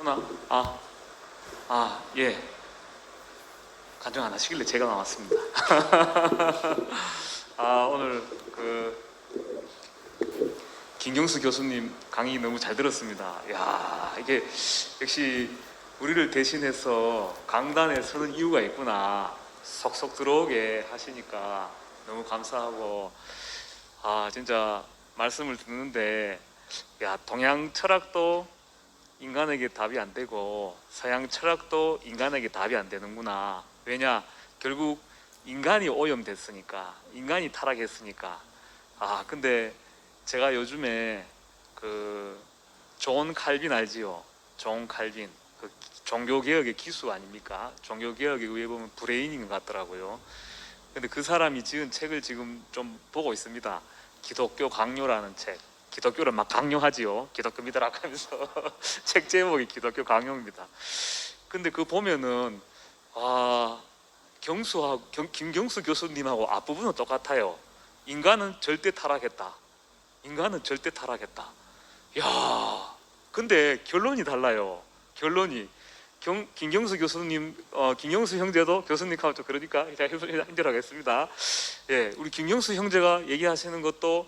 누나, 예. 간증 안 하시길래 제가 나왔습니다. 오늘 김경수 교수님 강의 너무 잘 들었습니다. 야, 이게 역시 우리를 대신해서 강단에 서는 이유가 있구나. 속속 들어오게 하시니까 너무 감사하고, 진짜 말씀을 듣는데, 야, 동양 철학도 인간에게 답이 안 되고 서양 철학도 인간에게 답이 안 되는구나. 왜냐? 결국 인간이 오염됐으니까, 인간이 타락했으니까. 근데 제가 요즘에 존 칼빈 알지요? 존 칼빈, 종교개혁의 기수 아닙니까? 종교개혁에 의해 보면 브레인인 것 같더라고요. 근데 그 사람이 지은 책을 지금 좀 보고 있습니다. 기독교 강요라는 책. 기독교를 막 강요하지요. 기독교 믿으라고 하면서 책 제목이 기독교 강요입니다. 근데 그거 보면은 김경수 교수님하고 앞부분은 똑같아요. 인간은 절대 타락했다. 인간은 절대 타락했다. 야, 근데 결론이 달라요. 결론이 김경수 교수님, 김경수 형제도 교수님하고 좀 그러니까 제가 형제라고 했습니다. 예, 우리 김경수 형제가 얘기하시는 것도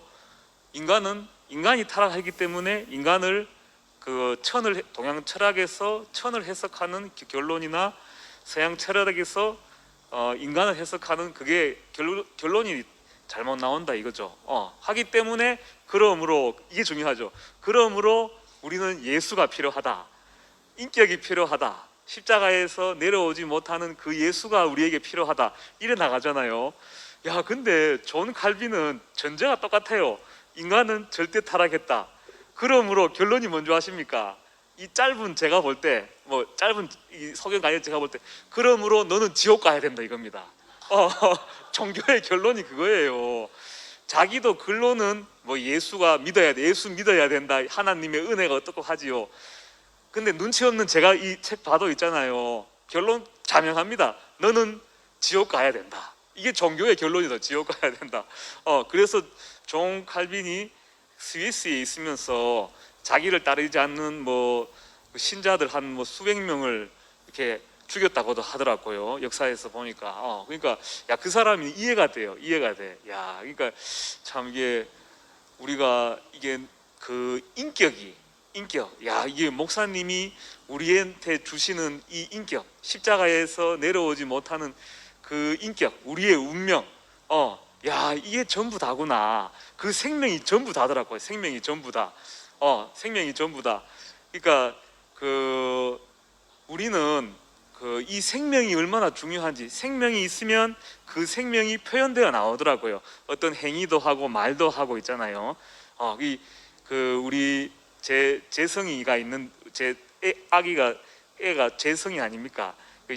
인간이 타락하기 때문에 인간을 동양 철학에서 천을 해석하는 결론이나 서양 철학에서 인간을 해석하는 그게 결론이 잘못 나온다 이거죠. 하기 때문에 그러므로 이게 중요하죠. 그러므로 우리는 예수가 필요하다. 인격이 필요하다. 십자가에서 내려오지 못하는 그 예수가 우리에게 필요하다. 이래 나가잖아요. 야, 근데 존 칼빈은 전제가 똑같아요. 인간은 절대 타락했다. 그러므로 결론이 뭔지 아십니까? 이 짧은 제가 볼 때, 짧은 이 소견 강의 제가 볼 때, 그러므로 너는 지옥 가야 된다 이겁니다. 종교의 결론이 그거예요. 자기도 결론은 예수가 믿어야 돼, 예수 믿어야 된다, 하나님의 은혜가 어떻고 하지요. 근데 눈치 없는 제가 이 책 봐도 있잖아요. 결론 자명합니다. 너는 지옥 가야 된다. 이게 종교의 결론이다. 지옥 가야 된다. 그래서 존 칼빈이 스위스에 있으면서 자기를 따르지 않는 신자들 한 수백 명을 이렇게 죽였다고도 하더라고요. 역사에서 보니까. 그러니까 야, 그 사람이 이해가 돼요. 이해가 돼. 야, 그러니까 참 이게 우리가 이게 인격. 야, 이게 목사님이 우리한테 주시는 이 인격, 십자가에서 내려오지 못하는 그 인격, 우리의 운명. 야, 이게 전부 다구나. 그 생명이 전부 다더라고요. 생명이 전부 다. 생명이 전부 다. 그러니까 우리는 이 생명이 얼마나 중요한지, 생명이 있으면 그 생명이 표현되어 나오더라고요. 어떤 행위도 하고 말도 하고 있잖아요. 우리 재성이가 있는 애가 재성이 아닙니까?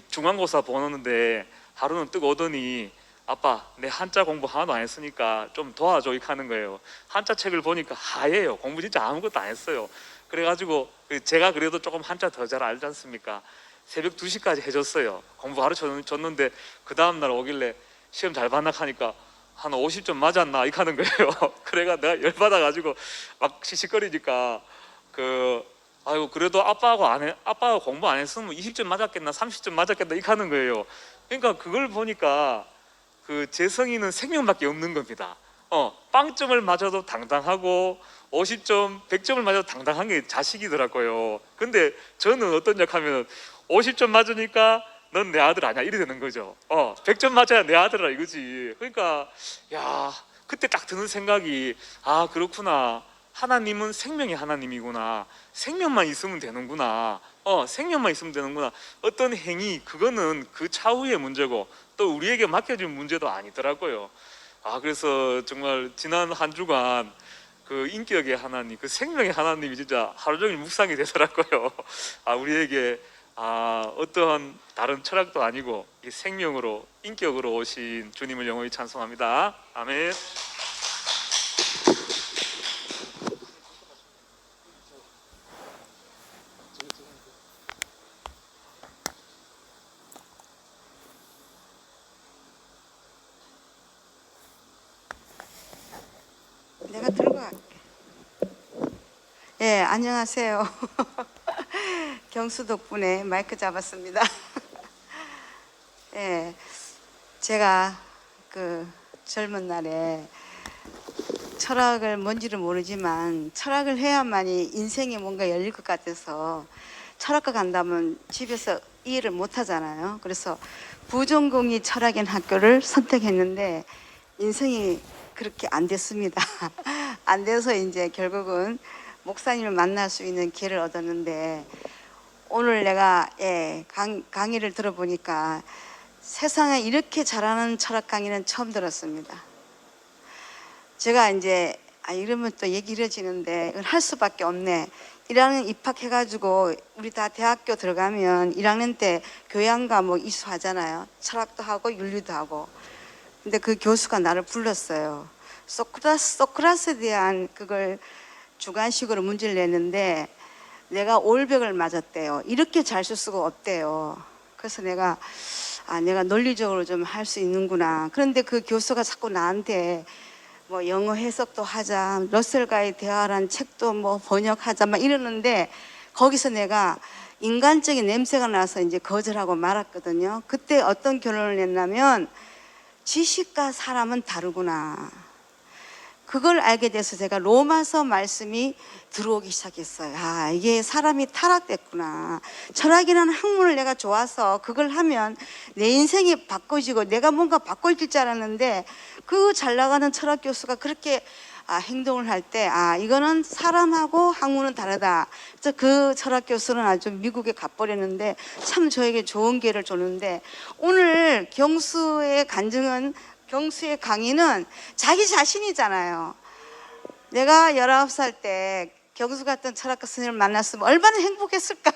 중간고사 보는데 하루는 뜨고 오더니 아빠, 내 한자 공부 하나도 안 했으니까 좀 도와줘 이렇게 하는 거예요. 한자 책을 보니까 하얘요. 공부 진짜 아무것도 안 했어요. 그래가지고 제가 그래도 조금 한자 더 잘 알지 않습니까? 새벽 2시까지 해줬어요. 공부 가르쳐줬는데 그 다음날 오길래 시험 잘 봤나 하니까 한 50점 맞았나 이렇게 하는 거예요. 그래가 내가 열받아가지고 막 시시거리니까 아이고, 그래도 아빠가 공부 안 했으면 20점 맞았겠나 30점 맞았겠나 이렇게 하는 거예요. 그러니까 그걸 보니까 재성이는 생명밖에 없는 겁니다. 빵점을 맞아도 당당하고 50점, 100점을 맞아도 당당한 게 자식이더라고요. 근데 저는 어떤 역하면 50점 맞으니까 넌 내 아들 아니야 이래 되는 거죠. 100점 맞아야 내 아들이라 이거지. 그러니까 야, 그때 딱 드는 생각이 그렇구나. 하나님은 생명이 하나님이구나. 생명만 있으면 되는구나. 생명만 있으면 되는구나. 어떤 행위, 그거는 그 차후의 문제고 또 우리에게 맡겨진 문제도 아니더라고요. 그래서 정말 지난 한 주간 인격의 하나님, 생명의 하나님이 진짜 하루 종일 묵상이 되더라고요. 우리에게 어떠한 다른 철학도 아니고 이 생명으로, 인격으로 오신 주님을 영원히 찬송합니다. 아멘. 내가 들고 갈게. 예, 안녕하세요. 경수 덕분에 마이크 잡았습니다. 예, 제가 그 젊은 날에 철학을 뭔지를 모르지만 철학을 해야만이 인생이 뭔가 열릴 것 같아서 철학과 간다면 집에서 이해를 못 하잖아요. 그래서 부전공이 철학인 학교를 선택했는데 인생이 그렇게 안 됐습니다. 안 돼서 이제 결국은 목사님을 만날 수 있는 기회를 얻었는데 오늘 내가 강의를 들어보니까 세상에 이렇게 잘하는 철학 강의는 처음 들었습니다. 제가 이제 이러면 또 얘기 길어지는데 이건 할 수밖에 없네. 1학년 입학해가지고 우리 다 대학교 들어가면 1학년 때 교양 과목 이수하잖아요. 철학도 하고 윤리도 하고. 근데 그 교수가 나를 불렀어요. 소크라스에 대한 그걸 주관식으로 문제를 냈는데 내가 올백을 맞았대요. 이렇게 잘 쓸 수가 없대요. 그래서 내가 논리적으로 좀 할 수 있는구나. 그런데 그 교수가 자꾸 나한테 뭐 영어 해석도 하자, 러셀과의 대화라는 책도 뭐 번역하자 막 이러는데 거기서 내가 인간적인 냄새가 나서 이제 거절하고 말았거든요. 그때 어떤 결론을 냈냐면 지식과 사람은 다르구나. 그걸 알게 돼서 제가 로마서 말씀이 들어오기 시작했어요. 이게 사람이 타락됐구나. 철학이라는 학문을 내가 좋아서 그걸 하면 내 인생이 바꿔지고 내가 뭔가 바꿔질 줄 알았는데 그 잘 나가는 철학 교수가 그렇게 행동을 할 때 이거는 사람하고 학문은 다르다. 그래서 그 철학 교수는 아주 미국에 가버렸는데 참 저에게 좋은 기회를 줬는데 오늘 경수의 강의는 자기 자신이잖아요. 내가 19살 때 경수 같은 철학가 스님을 만났으면 얼마나 행복했을까.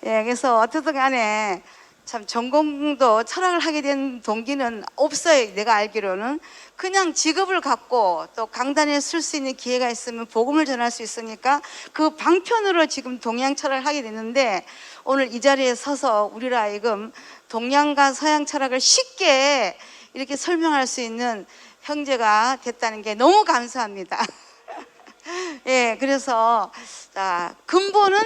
그래서 어쨌든 간에 참 전공도 철학을 하게 된 동기는 없어요. 내가 알기로는 그냥 직업을 갖고 또 강단에 설 수 있는 기회가 있으면 복음을 전할 수 있으니까 그 방편으로 지금 동양 철학을 하게 됐는데 오늘 이 자리에 서서 우리로 하여금 동양과 서양 철학을 쉽게 이렇게 설명할 수 있는 형제가 됐다는 게 너무 감사합니다. 그래서 근본은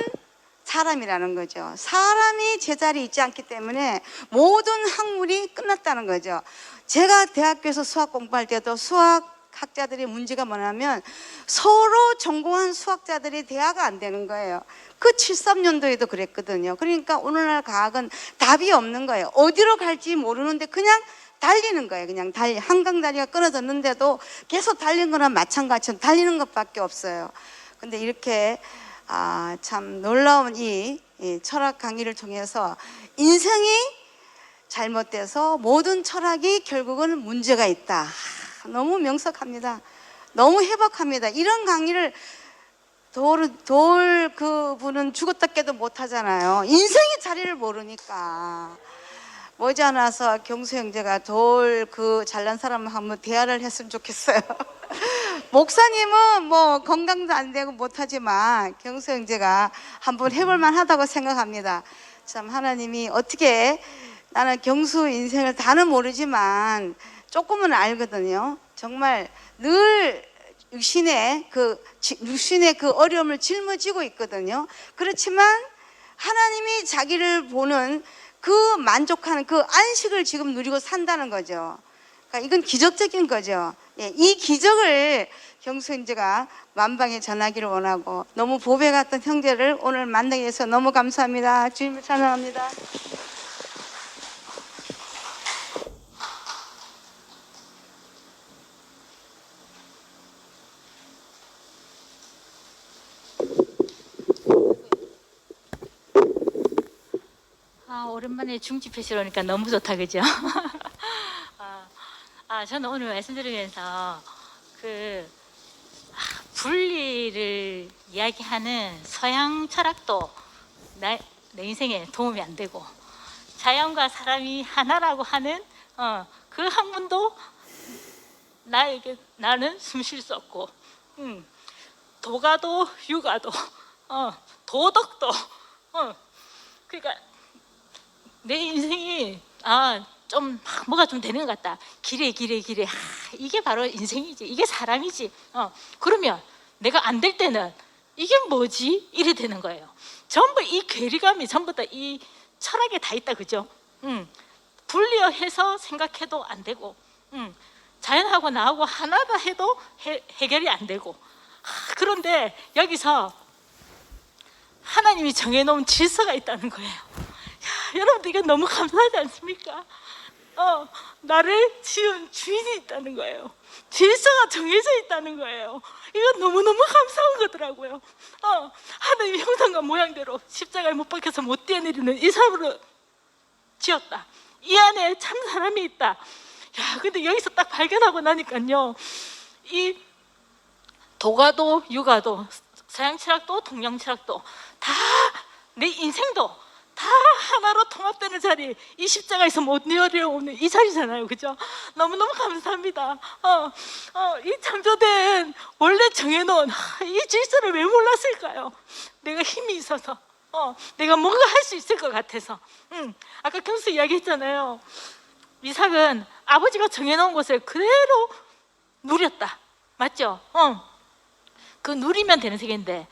사람이라는 거죠. 사람이 제자리에 있지 않기 때문에 모든 학문이 끝났다는 거죠. 제가 대학교에서 수학 공부할 때도 수학학자들의 문제가 뭐냐면 서로 전공한 수학자들이 대화가 안 되는 거예요. 그 73년도에도 그랬거든요. 그러니까 오늘날 과학은 답이 없는 거예요. 어디로 갈지 모르는데 그냥 달리는 거예요. 그냥 한강다리가 끊어졌는데도 계속 달리는 거나 마찬가지로 달리는 것밖에 없어요. 근데 이렇게 참 놀라운 이 철학 강의를 통해서 인생이 잘못돼서 모든 철학이 결국은 문제가 있다. 너무 명석합니다. 너무 해박합니다. 이런 강의를 도울 그분은 죽었다 깨도 못하잖아요. 인생의 자리를 모르니까. 머지않아서 경수 형제가 그 잘난 사람을 한번 대화를 했으면 좋겠어요. 목사님은 뭐 건강도 안 되고 못하지만 경수 형제가 한번 해볼만 하다고 생각합니다. 참 하나님이 어떻게 나는 경수 인생을 다는 모르지만 조금은 알거든요. 정말 늘 육신의 그 어려움을 짊어지고 있거든요. 그렇지만 하나님이 자기를 보는 그 만족하는 그 안식을 지금 누리고 산다는 거죠. 그러니까 이건 기적적인 거죠. 이 기적을 경수 형제가 만방에 전하기를 원하고 너무 보배 같은 형제를 오늘 만나게 해서 너무 감사합니다. 주님을 찬양합니다. 오랜만에 중집회실 오니까 너무 좋다, 그죠? 저는 오늘 말씀드리면서 분리를 이야기하는 서양 철학도 내 인생에 도움이 안 되고 자연과 사람이 하나라고 하는 그 학문도 나는 숨 쉴 수 없고 도가도 육아도 도덕도 그러니까 내 인생이 좀 뭐가 좀 되는 것 같다. 길에 이게 바로 인생이지. 이게 사람이지. 그러면 내가 안 될 때는 이게 뭐지? 이래 되는 거예요. 전부 이 괴리감이 전부 다 이 철학에 다 있다, 그죠? 분리해서 생각해도 안 되고, 자연하고 나하고 하나다 해도 해결이 안 되고. 그런데 여기서 하나님이 정해놓은 질서가 있다는 거예요. 여러분들 이거 너무 감사하지 않습니까? 나를 지은 주인이 있다는 거예요. 질서가 정해져 있다는 거예요. 이거 너무너무 감사한 거더라고요. 하나님의 형상과 모양대로 십자가에 못 박혀서 못 뛰어내리는 이 사람으로 지었다. 이 안에 참 사람이 있다. 야, 근데 여기서 딱 발견하고 나니까요, 이 도가도 유가도 서양 철학도 동양 철학도 다 내 인생도 다 하나로 통합되는 자리, 이 십자가에서 못 내려오는 이 자리잖아요, 그죠? 너무너무 감사합니다. 이 창조된 원래 정해놓은 이 질서를 왜 몰랐을까요? 내가 힘이 있어서, 내가 뭔가 할 수 있을 것 같아서. 아까 경수 이야기했잖아요. 이삭은 아버지가 정해놓은 것을 그대로 누렸다, 맞죠? 그 누리면 되는 세계인데,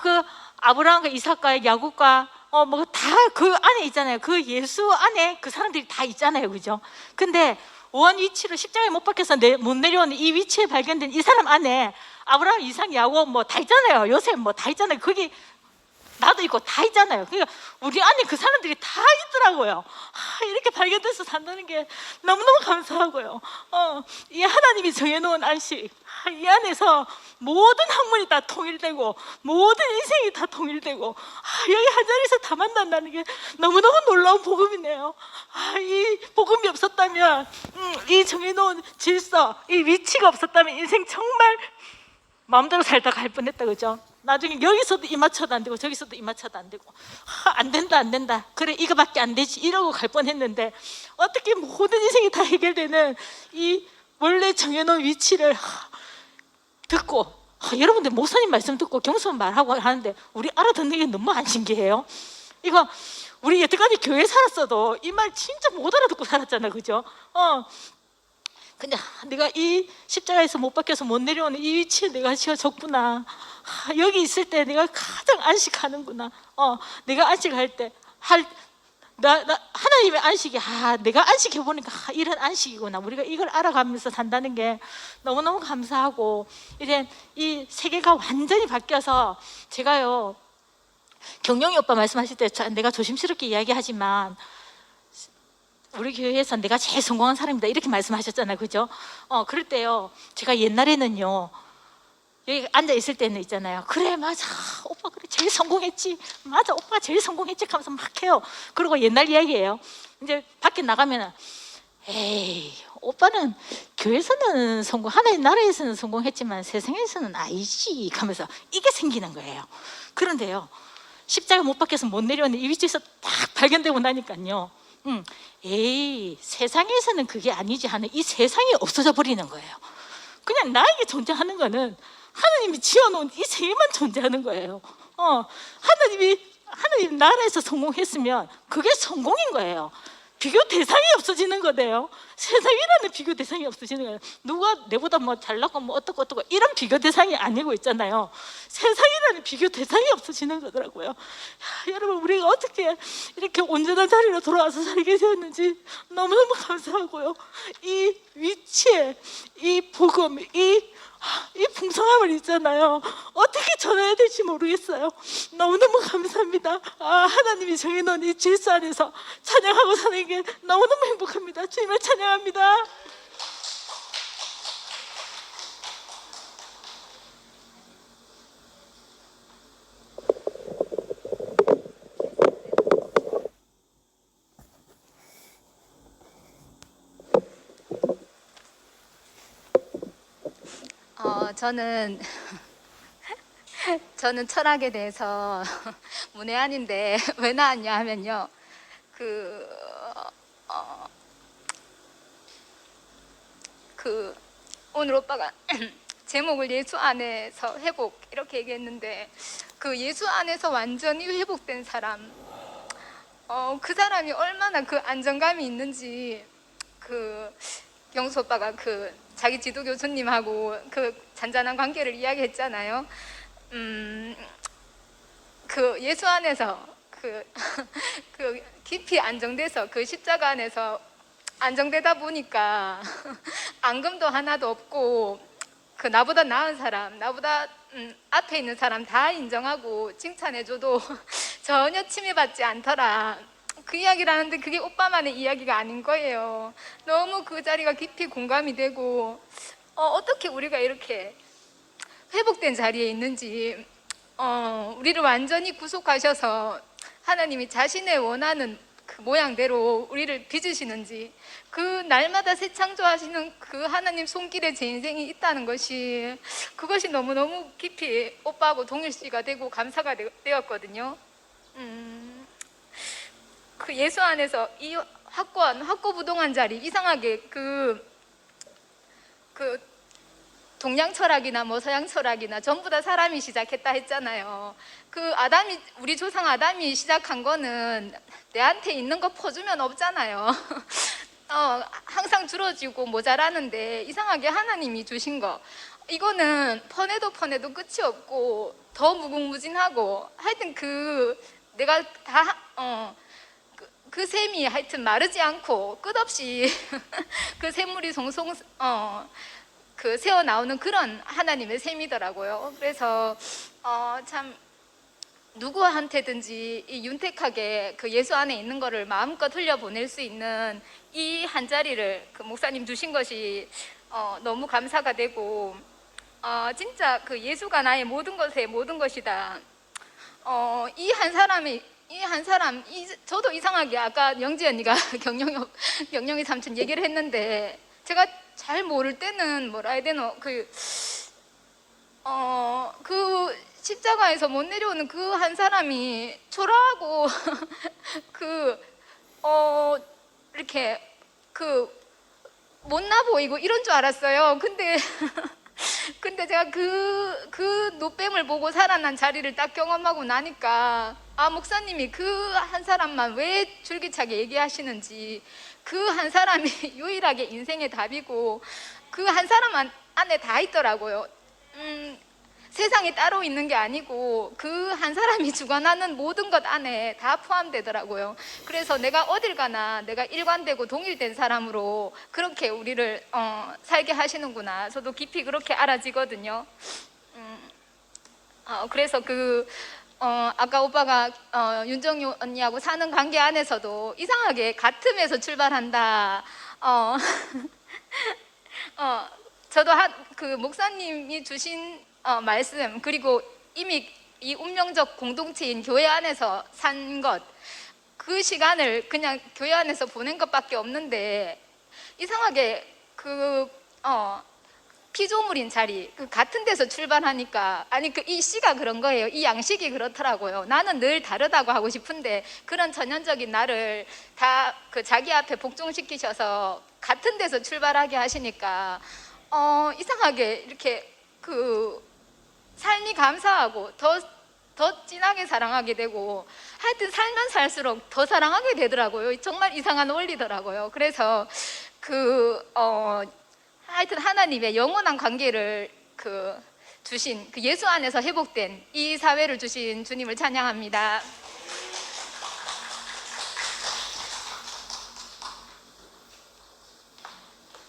그 아브라함과 이삭과 야곱과 뭐 다 그 안에 있잖아요. 그 예수 안에 그 사람들이 다 있잖아요, 그죠? 근데 원 위치로 십자가에 못 박혀서 못 내려오는 이 위치에 발견된 이 사람 안에 아브라함, 이삭, 야곱 뭐 다 있잖아요. 요셉 뭐 다 있잖아요. 거기 나도 있고 다 있잖아요. 그러니까 우리 안에 그 사람들이 다 있더라고요. 이렇게 발견돼서 산다는 게 너무너무 감사하고요. 이 하나님이 정해놓은 안식, 이 안에서 모든 학문이 다 통일되고 모든 인생이 다 통일되고 여기 한 자리에서 다 만난다는 게 너무너무 놀라운 복음이네요. 이 복음이 없었다면, 이 정해놓은 질서, 이 위치가 없었다면 인생 정말 마음대로 살다 갈 뻔했다, 그죠? 나중에 여기서도 이마쳐도 안 되고 저기서도 이마쳐도 안 되고, 안 된다 안 된다, 그래 이거밖에 안 되지, 이러고 갈 뻔했는데 어떻게 모든 인생이 다 해결되는 이 원래 정해놓은 위치를 듣고, 여러분들 목사님 말씀 듣고 경선 말하고 하는데 우리 알아듣는 게 너무 안 신기해요. 이거 우리 여태까지 교회 살았어도 이 말 진짜 못 알아듣고 살았잖아, 그죠? 근데 내가 이 십자가에서 못 박혀서 못 내려오는 이 위치에 내가 지어졌구나. 여기 있을 때 내가 가장 안식하는구나. 내가 안식할 때 하나님의 안식이, 내가 안식해 보니까 이런 안식이구나. 우리가 이걸 알아가면서 산다는 게 너무너무 감사하고, 이제 이 세계가 완전히 바뀌어서, 제가요, 경영이 오빠 말씀하실 때 내가 조심스럽게 이야기하지만 우리 교회에서 내가 제일 성공한 사람이다 이렇게 말씀하셨잖아요, 그죠? 그럴 때요, 제가 옛날에는요, 여기 앉아 있을 때는 있잖아요, 그래 맞아 오빠 그래 제일 성공했지, 맞아 오빠 제일 성공했지 하면서 막 해요. 그리고 옛날 이야기예요. 이제 밖에 나가면은 에이 오빠는 교회에서는 성공, 하나님 나라에서는 성공했지만 세상에서는 아니지 하면서 이게 생기는 거예요. 그런데요, 십자가 못 박혀서 못 내려오는 이 위치에서 딱 발견되고 나니까요, 에이 세상에서는 그게 아니지 하는 이 세상이 없어져 버리는 거예요. 그냥 나에게 존재하는 거는 하나님이 지어놓은 이 세계만 존재하는 거예요. 하나님 나라에서 성공했으면 그게 성공인 거예요. 비교 대상이 없어지는 거예요. 세상이라는 비교 대상이 없어지는 거예요. 누가 내보다 뭐 잘나고 뭐 어떻고 이런 비교 대상이 아니고 있잖아요. 세상이라는 비교 대상이 없어지는 거더라고요. 여러분, 우리가 어떻게 이렇게 온전한 자리로 돌아와서 살게 되었는지 너무너무 감사하고요. 이 위치에 이 복음, 이 풍성함을 있잖아요, 어떻게 전해야 될지 모르겠어요. 너무너무 감사합니다. 하나님이 정해놓은 이 질서 안에서 찬양하고 사는 게 너무너무 행복합니다. 주님을 찬양합니다. 저는 철학에 대해서 문외한인데 왜 나왔냐 하면요, 오늘 오빠가 제목을 예수 안에서 회복 이렇게 얘기했는데, 그 예수 안에서 완전히 회복된 사람, 그 사람이 얼마나 그 안정감이 있는지, 경수 오빠가 자기 지도 교수님하고 그 잔잔한 관계를 이야기했잖아요. 그 예수 안에서 그 깊이 안정돼서 그 십자가 안에서 안정되다 보니까 앙금도 하나도 없고 그 나보다 나은 사람, 나보다 앞에 있는 사람 다 인정하고 칭찬해줘도 전혀 침해받지 않더라. 그 이야기를 하는데 그게 오빠만의 이야기가 아닌 거예요. 너무 그 자리가 깊이 공감이 되고 어떻게 우리가 이렇게 회복된 자리에 있는지, 우리를 완전히 구속하셔서 하나님이 자신의 원하는 그 모양대로 우리를 빚으시는지, 그 날마다 새 창조하시는 그 하나님 손길에 제 인생이 있다는 것이, 그것이 너무너무 깊이 오빠하고 동일시가 되고 감사가 되었거든요. 그 예수 안에서 이 확고부동한 자리, 이상하게 그 동양 철학이나 뭐 서양 철학이나 전부 다 사람이 시작했다 했잖아요. 그 우리 조상 아담이 시작한 거는 내한테 있는 거 퍼주면 없잖아요. 항상 줄어지고 모자라는데 이상하게 하나님이 주신 거, 이거는 퍼내도 끝이 없고 더 무궁무진하고, 하여튼 내가 다 그 샘이 하여튼 마르지 않고 끝없이 그 샘물이 송송 새어 나오는 그런 하나님의 셈이더라고요. 그래서 참 누구한테든지 이 윤택하게 그 예수 안에 있는 거를 마음껏 흘려보낼 수 있는 이 한 자리를 그 목사님 주신 것이 너무 감사가 되고, 진짜 그 예수가 나의 모든 것의 모든 것이다. 이 한 사람, 저도 이상하게 아까 영지 언니가 경영이 삼촌 얘기를 했는데, 제가 잘 모를 때는 뭐라 해야 되노, 그 십자가에서 못 내려오는 그 한 사람이 초라하고 이렇게 못나 보이고 이런 줄 알았어요. 근데 제가 그 노뱀을 보고 살아난 자리를 딱 경험하고 나니까, 목사님이 그 한 사람만 왜 줄기차게 얘기하시는지, 그 한 사람이 유일하게 인생의 답이고, 그 한 사람 안에 다 있더라고요. 세상에 따로 있는 게 아니고 그 한 사람이 주관하는 모든 것 안에 다 포함되더라고요. 그래서 내가 어딜 가나 내가 일관되고 동일된 사람으로 그렇게 우리를 살게 하시는구나, 저도 깊이 그렇게 알아지거든요. 그래서 아까 오빠가 윤정유 언니하고 사는 관계 안에서도 이상하게 같음에서 출발한다. 저도 그 목사님이 주신 말씀, 그리고 이미 이 운명적 공동체인 교회 안에서 산 것, 그 시간을 그냥 교회 안에서 보낸 것밖에 없는데, 이상하게 피조물인 자리, 같은 데서 출발하니까, 이 씨가 그런 거예요. 이 양식이 그렇더라고요. 나는 늘 다르다고 하고 싶은데 그런 전형적인 나를 다 자기 앞에 복종시키셔서 같은 데서 출발하게 하시니까 이상하게 이렇게 삶이 감사하고 더 진하게 사랑하게 되고, 하여튼 살면 살수록 더 사랑하게 되더라고요. 정말 이상한 원리더라고요. 그래서 하여튼 하나님의 영원한 관계를 주신, 그 예수 안에서 회복된 이 사회를 주신 주님을 찬양합니다.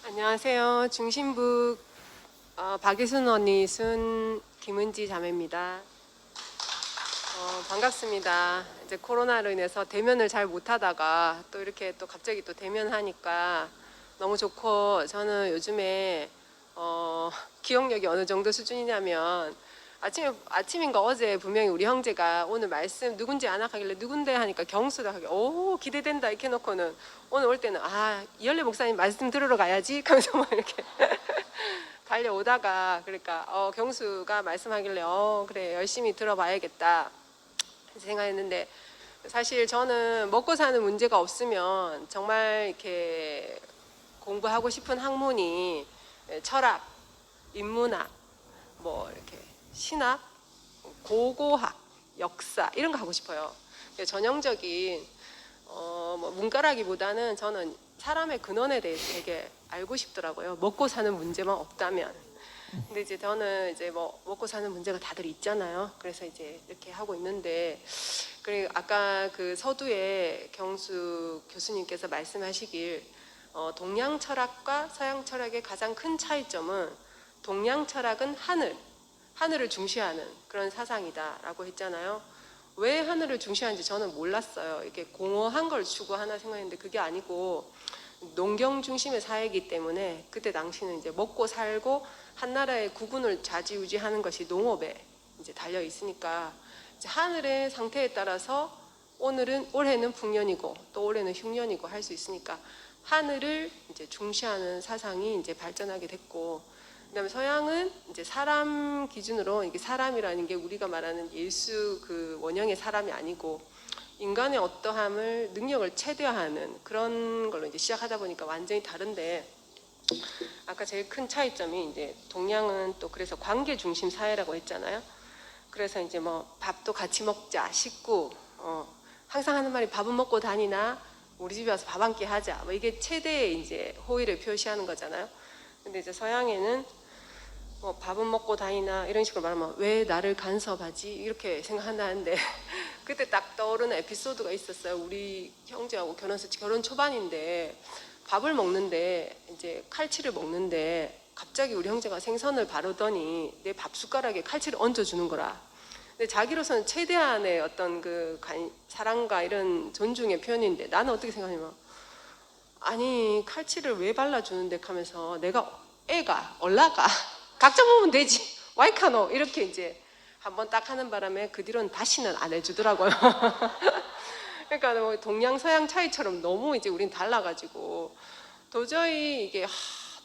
안녕하세요. 중심부 박예순 언니 김은지 자매입니다. 반갑습니다. 이제 코로나로 인해서 대면을 잘 못하다가 또 이렇게 또 갑자기 또 대면하니까 너무 좋고, 저는 요즘에 기억력이 어느 정도 수준이냐면, 아침인가 어제 분명히 우리 형제가 오늘 말씀 누군지 안 하길래 누군데 하니까 경수다 하게, 오 기대된다 이렇게 해놓고는 오늘 올 때는 이열래 목사님 말씀 들으러 가야지 하면서 막 이렇게 달려오다가, 그러니까 경수가 말씀하길래 그래 열심히 들어봐야겠다 생각했는데, 사실 저는 먹고 사는 문제가 없으면 정말 이렇게 공부하고 싶은 학문이 철학, 인문학, 뭐 이렇게 신학, 고고학, 역사 이런 거 하고 싶어요. 전형적인 뭐 문과라기보다는 저는 사람의 근원에 대해서 되게 알고 싶더라고요. 먹고 사는 문제만 없다면. 근데 이제 저는 이제 뭐 먹고 사는 문제가 다들 있잖아요. 그래서 이제 이렇게 하고 있는데, 그리고 아까 그 서두에 경수 교수님께서 말씀하시길 동양 철학과 서양 철학의 가장 큰 차이점은 동양 철학은 하늘을 중시하는 그런 사상이다라고 했잖아요. 왜 하늘을 중시하는지 저는 몰랐어요. 이게 공허한 걸 추구하나 생각했는데 그게 아니고 농경 중심의 사회이기 때문에 그때 당시는 이제 먹고 살고 한 나라의 국운을 좌지우지하는 것이 농업에 이제 달려 있으니까 이제 하늘의 상태에 따라서 올해는 풍년이고 또 올해는 흉년이고 할 수 있으니까 하늘을 이제 중시하는 사상이 이제 발전하게 됐고, 그다음에 서양은 이제 사람 기준으로 이게 사람이라는 게 우리가 말하는 예수 그 원형의 사람이 아니고 인간의 어떠함을 능력을 최대화하는 그런 걸로 이제 시작하다 보니까 완전히 다른데, 아까 제일 큰 차이점이 이제 동양은 또 그래서 관계 중심 사회라고 했잖아요. 그래서 이제 뭐 밥도 같이 먹자, 식구, 항상 하는 말이 밥은 먹고 다니나 우리 집에 와서 밥 한 끼 하자, 뭐 이게 최대의 이제 호의를 표시하는 거잖아요. 근데 이제 서양에는 뭐 밥은 먹고 다니나 이런 식으로 말하면 왜 나를 간섭하지 이렇게 생각한다는데 그때 딱 떠오르는 에피소드가 있었어요. 우리 형제하고 결혼 초반인데 밥을 먹는데 이제 칼치를 먹는데 갑자기 우리 형제가 생선을 바르더니 내 밥 숟가락에 칼치를 얹어주는 거라. 근데 자기로서는 최대한의 어떤 그 사랑과 이런 존중의 표현인데 나는 어떻게 생각하냐면 아니 칼치를 왜 발라주는데 하면서 내가 애가 올라가 각자 보면 되지 와이카노 이렇게 이제 한번 딱 하는 바람에 그 뒤로는 다시는 안 해주더라고요. 그러니까 뭐 동양 서양 차이처럼 너무 이제 우린 달라가지고 도저히 이게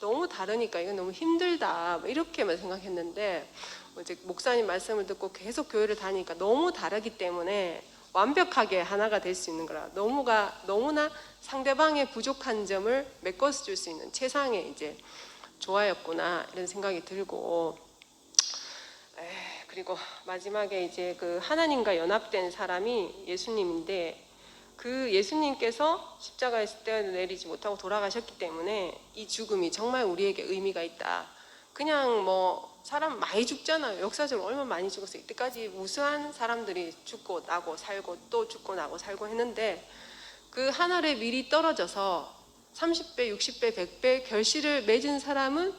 너무 다르니까 이건 너무 힘들다 뭐 이렇게만 생각했는데 이제 목사님 말씀을 듣고 계속 교회를 다니니까 너무 다르기 때문에 완벽하게 하나가 될 수 있는 거라 너무나 상대방의 부족한 점을 메꿔서 줄 수 있는 최상의 이제 조화였구나 이런 생각이 들고, 그리고 마지막에 이제 그 하나님과 연합된 사람이 예수님인데 그 예수님께서 십자가에서 떼어내리지 못하고 돌아가셨기 때문에 이 죽음이 정말 우리에게 의미가 있다. 그냥 뭐 사람 많이 죽잖아요. 역사적으로 얼마나 많이 죽었어요. 이때까지 무수한 사람들이 죽고 나고 살고 또 죽고 나고 살고 했는데 그 하늘에 미리 떨어져서 30배, 60배, 100배 결실을 맺은 사람은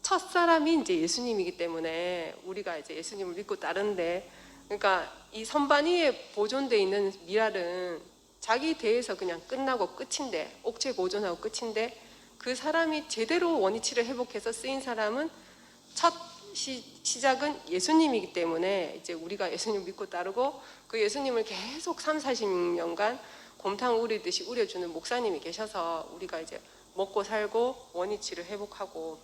첫 사람이 이제 예수님이기 때문에 우리가 이제 예수님을 믿고 따르는데, 그러니까 이 선반 위에 보존되어 있는 미랄은 자기 대에서 그냥 끝나고 끝인데 옥체 보존하고 끝인데 그 사람이 제대로 원위치를 회복해서 쓰인 사람은 첫 시작은 예수님이기 때문에 이제 우리가 예수님 믿고 따르고 그 예수님을 계속 3, 40년간 곰탕 우리듯이 우려주는 목사님이 계셔서 우리가 이제 먹고 살고 원위치를 회복하고,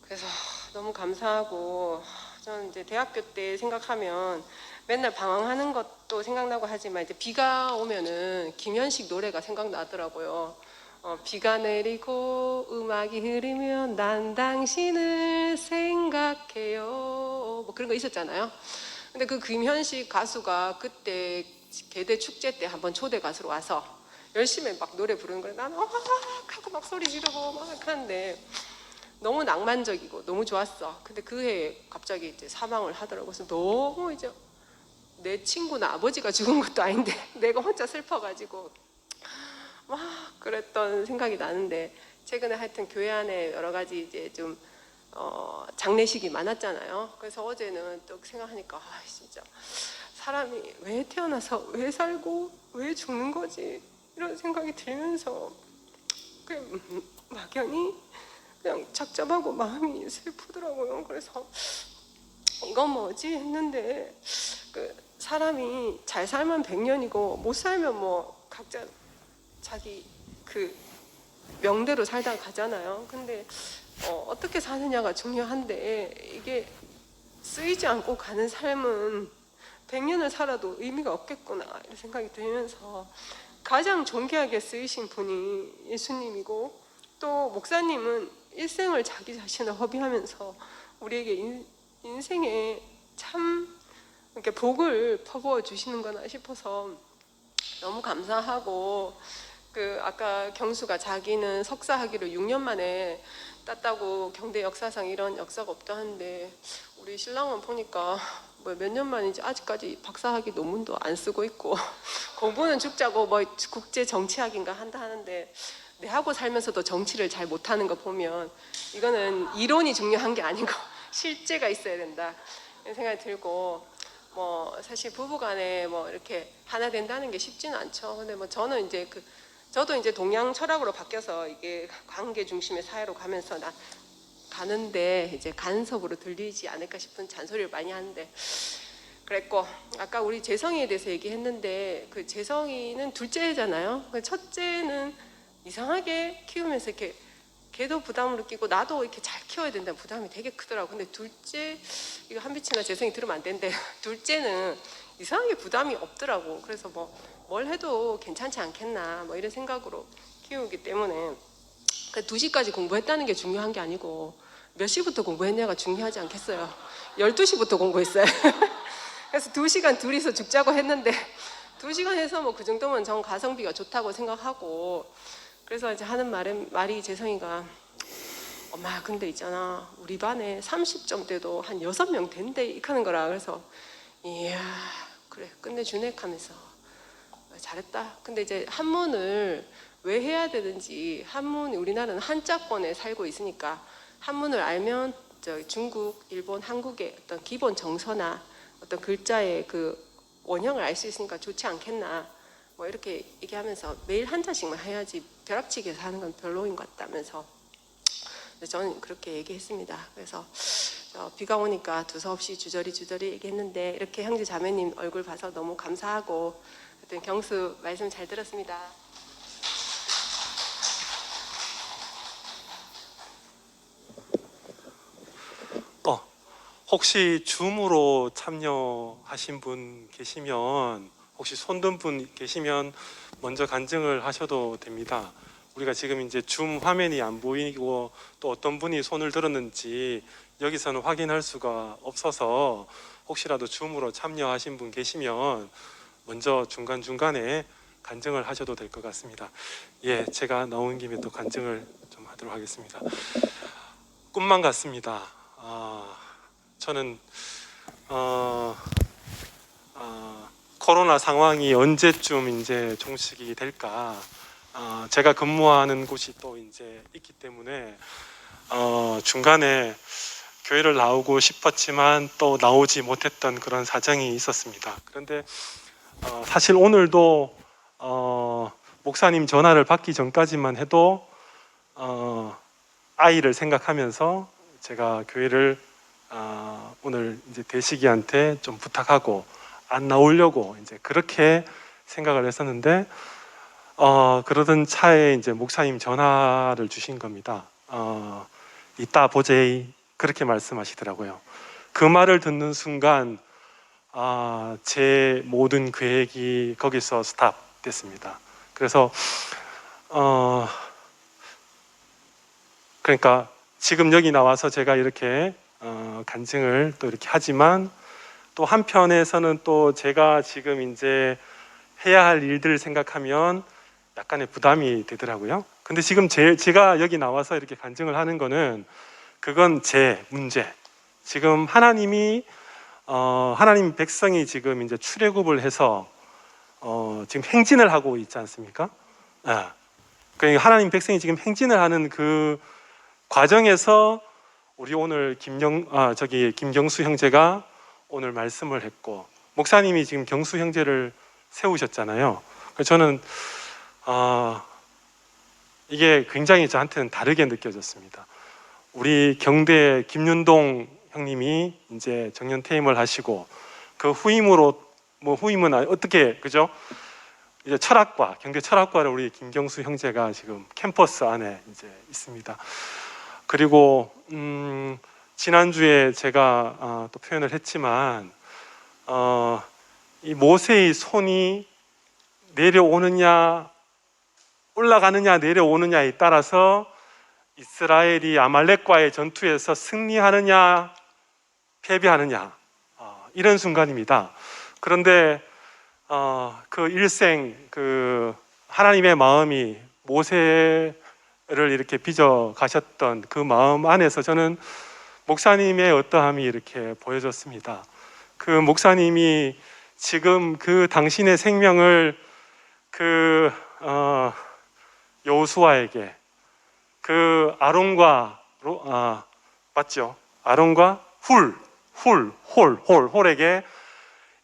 그래서 너무 감사하고 저는 이제 대학교 때 생각하면 맨날 방황하는 것도 생각나고 하지만 이제 비가 오면은 김현식 노래가 생각나더라고요. 비가 내리고 음악이 흐르면 난 당신을 생각해요 뭐 그런 거 있었잖아요. 근데 그 김현식 가수가 그때 계대 축제 때 한번 초대 가수로 와서 열심히 막 노래 부르는 거예요. 나는 하고 막 소리 지르고 막 하는데 너무 낭만적이고 너무 좋았어. 근데 그 해에 갑자기 이제 사망을 하더라고요. 그래서 너무 이제 내 친구나 아버지가 죽은 것도 아닌데 내가 혼자 슬퍼가지고 막 그랬던 생각이 나는데, 최근에 하여튼 교회 안에 여러 가지 이제 좀 장례식이 많았잖아요. 그래서 어제는 또 생각하니까 진짜 사람이 왜 태어나서 왜 살고 왜 죽는 거지 이런 생각이 들면서 그냥 막연히 그냥 착잡하고 마음이 슬프더라고요. 그래서 이건 뭐지 했는데 그 사람이 잘 살면 100년이고 못 살면 뭐 각자 자기 그 명대로 살다가 가잖아요. 근데 어떻게 사느냐가 중요한데 이게 쓰이지 않고 가는 삶은 100년을 살아도 의미가 없겠구나 이런 생각이 들면서 가장 존귀하게 쓰이신 분이 예수님이고 또 목사님은 일생을 자기 자신을 허비하면서 우리에게 인생에 참 이렇게 복을 퍼부어 주시는 거나 싶어서 너무 감사하고, 그 아까 경수가 자기는 석사 학위를 6년 만에 땄다고 경대 역사상 이런 역사가 없다 하는데 우리 신랑은 보니까 뭐 몇 년 만인지 아직까지 박사 학위 논문도 안 쓰고 있고 공부는 죽자고 뭐 국제 정치학인가 한다 하는데 내하고 살면서도 정치를 잘 못하는 거 보면 이거는 이론이 중요한 게 아니고 실제가 있어야 된다 이런 생각이 들고 뭐 사실 부부간에 뭐 이렇게 하나 된다는 게 쉽지는 않죠. 근데 뭐 저는 이제 저도 이제 동양 철학으로 바뀌어서 이게 관계 중심의 사회로 가면서 가는데 이제 간섭으로 들리지 않을까 싶은 잔소리를 많이 하는데 그랬고 아까 우리 재성이에 대해서 얘기했는데 그 재성이는 둘째잖아요. 첫째는 이상하게 키우면서 이렇게 걔도 부담을 느끼고 나도 이렇게 잘 키워야 된다는 부담이 되게 크더라고. 근데 둘째 이거 한비치나 재성이 들으면 안 되는데 둘째는 이상하게 부담이 없더라고. 그래서 뭐 뭘 해도 괜찮지 않겠나 뭐 이런 생각으로 키우기 때문에 2시까지 공부했다는 게 중요한 게 아니고 몇 시부터 공부했냐가 중요하지 않겠어요. 12시부터 공부했어요. 그래서 2시간 둘이서 죽자고 했는데 2시간 해서 뭐 그 정도면 전 가성비가 좋다고 생각하고 그래서 이제 하는 말이 재성이가 엄마 근데 있잖아 우리 반에 30점대도 한 6명 된대 이렇게 하는 거라. 그래서 이야 그래 끝내주네 하면서 잘했다. 근데 이제 한문을 왜 해야 되는지 우리나라는 한자권에 살고 있으니까 한문을 알면 중국, 일본, 한국의 어떤 기본 정서나 어떤 글자의 그 원형을 알 수 있으니까 좋지 않겠나 뭐 이렇게 얘기하면서 매일 한자씩만 해야지 벼락치기해서 하는 건 별로인 것 같다면서 저는 그렇게 얘기했습니다. 그래서 비가 오니까 두서없이 주저리 얘기했는데 이렇게 형제 자매님 얼굴 봐서 너무 감사하고 하여튼 경수 말씀 잘 들었습니다. 혹시 줌으로 참여하신 분 계시면 혹시 손든 분 계시면 먼저 간증을 하셔도 됩니다. 우리가 지금 이제 줌 화면이 안 보이고 또 어떤 분이 손을 들었는지 여기서는 확인할 수가 없어서 혹시라도 줌으로 참여하신 분 계시면 먼저 중간중간에 간증을 하셔도 될 것 같습니다. 예, 제가 나온 김에 또 간증을 좀 하도록 하겠습니다. 꿈만 같습니다. 저는 코로나 상황이 언제쯤 이제 종식이 될까? 제가 근무하는 곳이 또 이제 있기 때문에 중간에 교회를 나오고 싶었지만 또 나오지 못했던 그런 사정이 있었습니다. 그런데 사실 오늘도 목사님 전화를 받기 전까지만 해도 아이를 생각하면서 제가 교회를 오늘 이제 대식이한테 좀 부탁하고 안 나오려고 이제 그렇게 생각을 했었는데 그러던 차에 이제 목사님 전화를 주신 겁니다. 이따 보제이 그렇게 말씀하시더라고요. 그 말을 듣는 순간 제 모든 계획이 거기서 스탑 됐습니다. 그래서 그러니까 지금 여기 나와서 제가 이렇게 간증을 또 이렇게 하지만 또 한편에서는 또 제가 지금 이제 해야 할 일들을 생각하면 약간의 부담이 되더라고요. 근데 지금 제가 여기 나와서 이렇게 간증을 하는 거는 그건 제 문제. 지금 하나님 백성이 지금 이제 출애굽을 해서 지금 행진을 하고 있지 않습니까? 그러니까 하나님 백성이 지금 행진을 하는 그 과정에서 우리 오늘 김경수 형제가 오늘 말씀을 했고 목사님이 지금 경수 형제를 세우셨잖아요. 그래서 저는 이게 굉장히 저한테는 다르게 느껴졌습니다. 우리 경대 김윤동 형님이 이제 정년 퇴임을 하시고 그 후임으로 후임은 어떻게 그죠? 이제 경대 철학과를 우리 김경수 형제가 지금 캠퍼스 안에 이제 있습니다. 그리고 지난주에 제가 또 표현을 했지만 이 모세의 손이 내려오느냐 올라가느냐 내려오느냐에 따라서 이스라엘이 아말렉과의 전투에서 승리하느냐 패배하느냐 이런 순간입니다. 그런데 그 일생 그 하나님의 마음이 모세를 이렇게 빚어 가셨던 그 마음 안에서 저는 목사님의 어떠함이 이렇게 보여졌습니다. 그 목사님이 지금 그 당신의 생명을 그 여호수아에게, 그 아론과 맞죠? 아론과 홀에게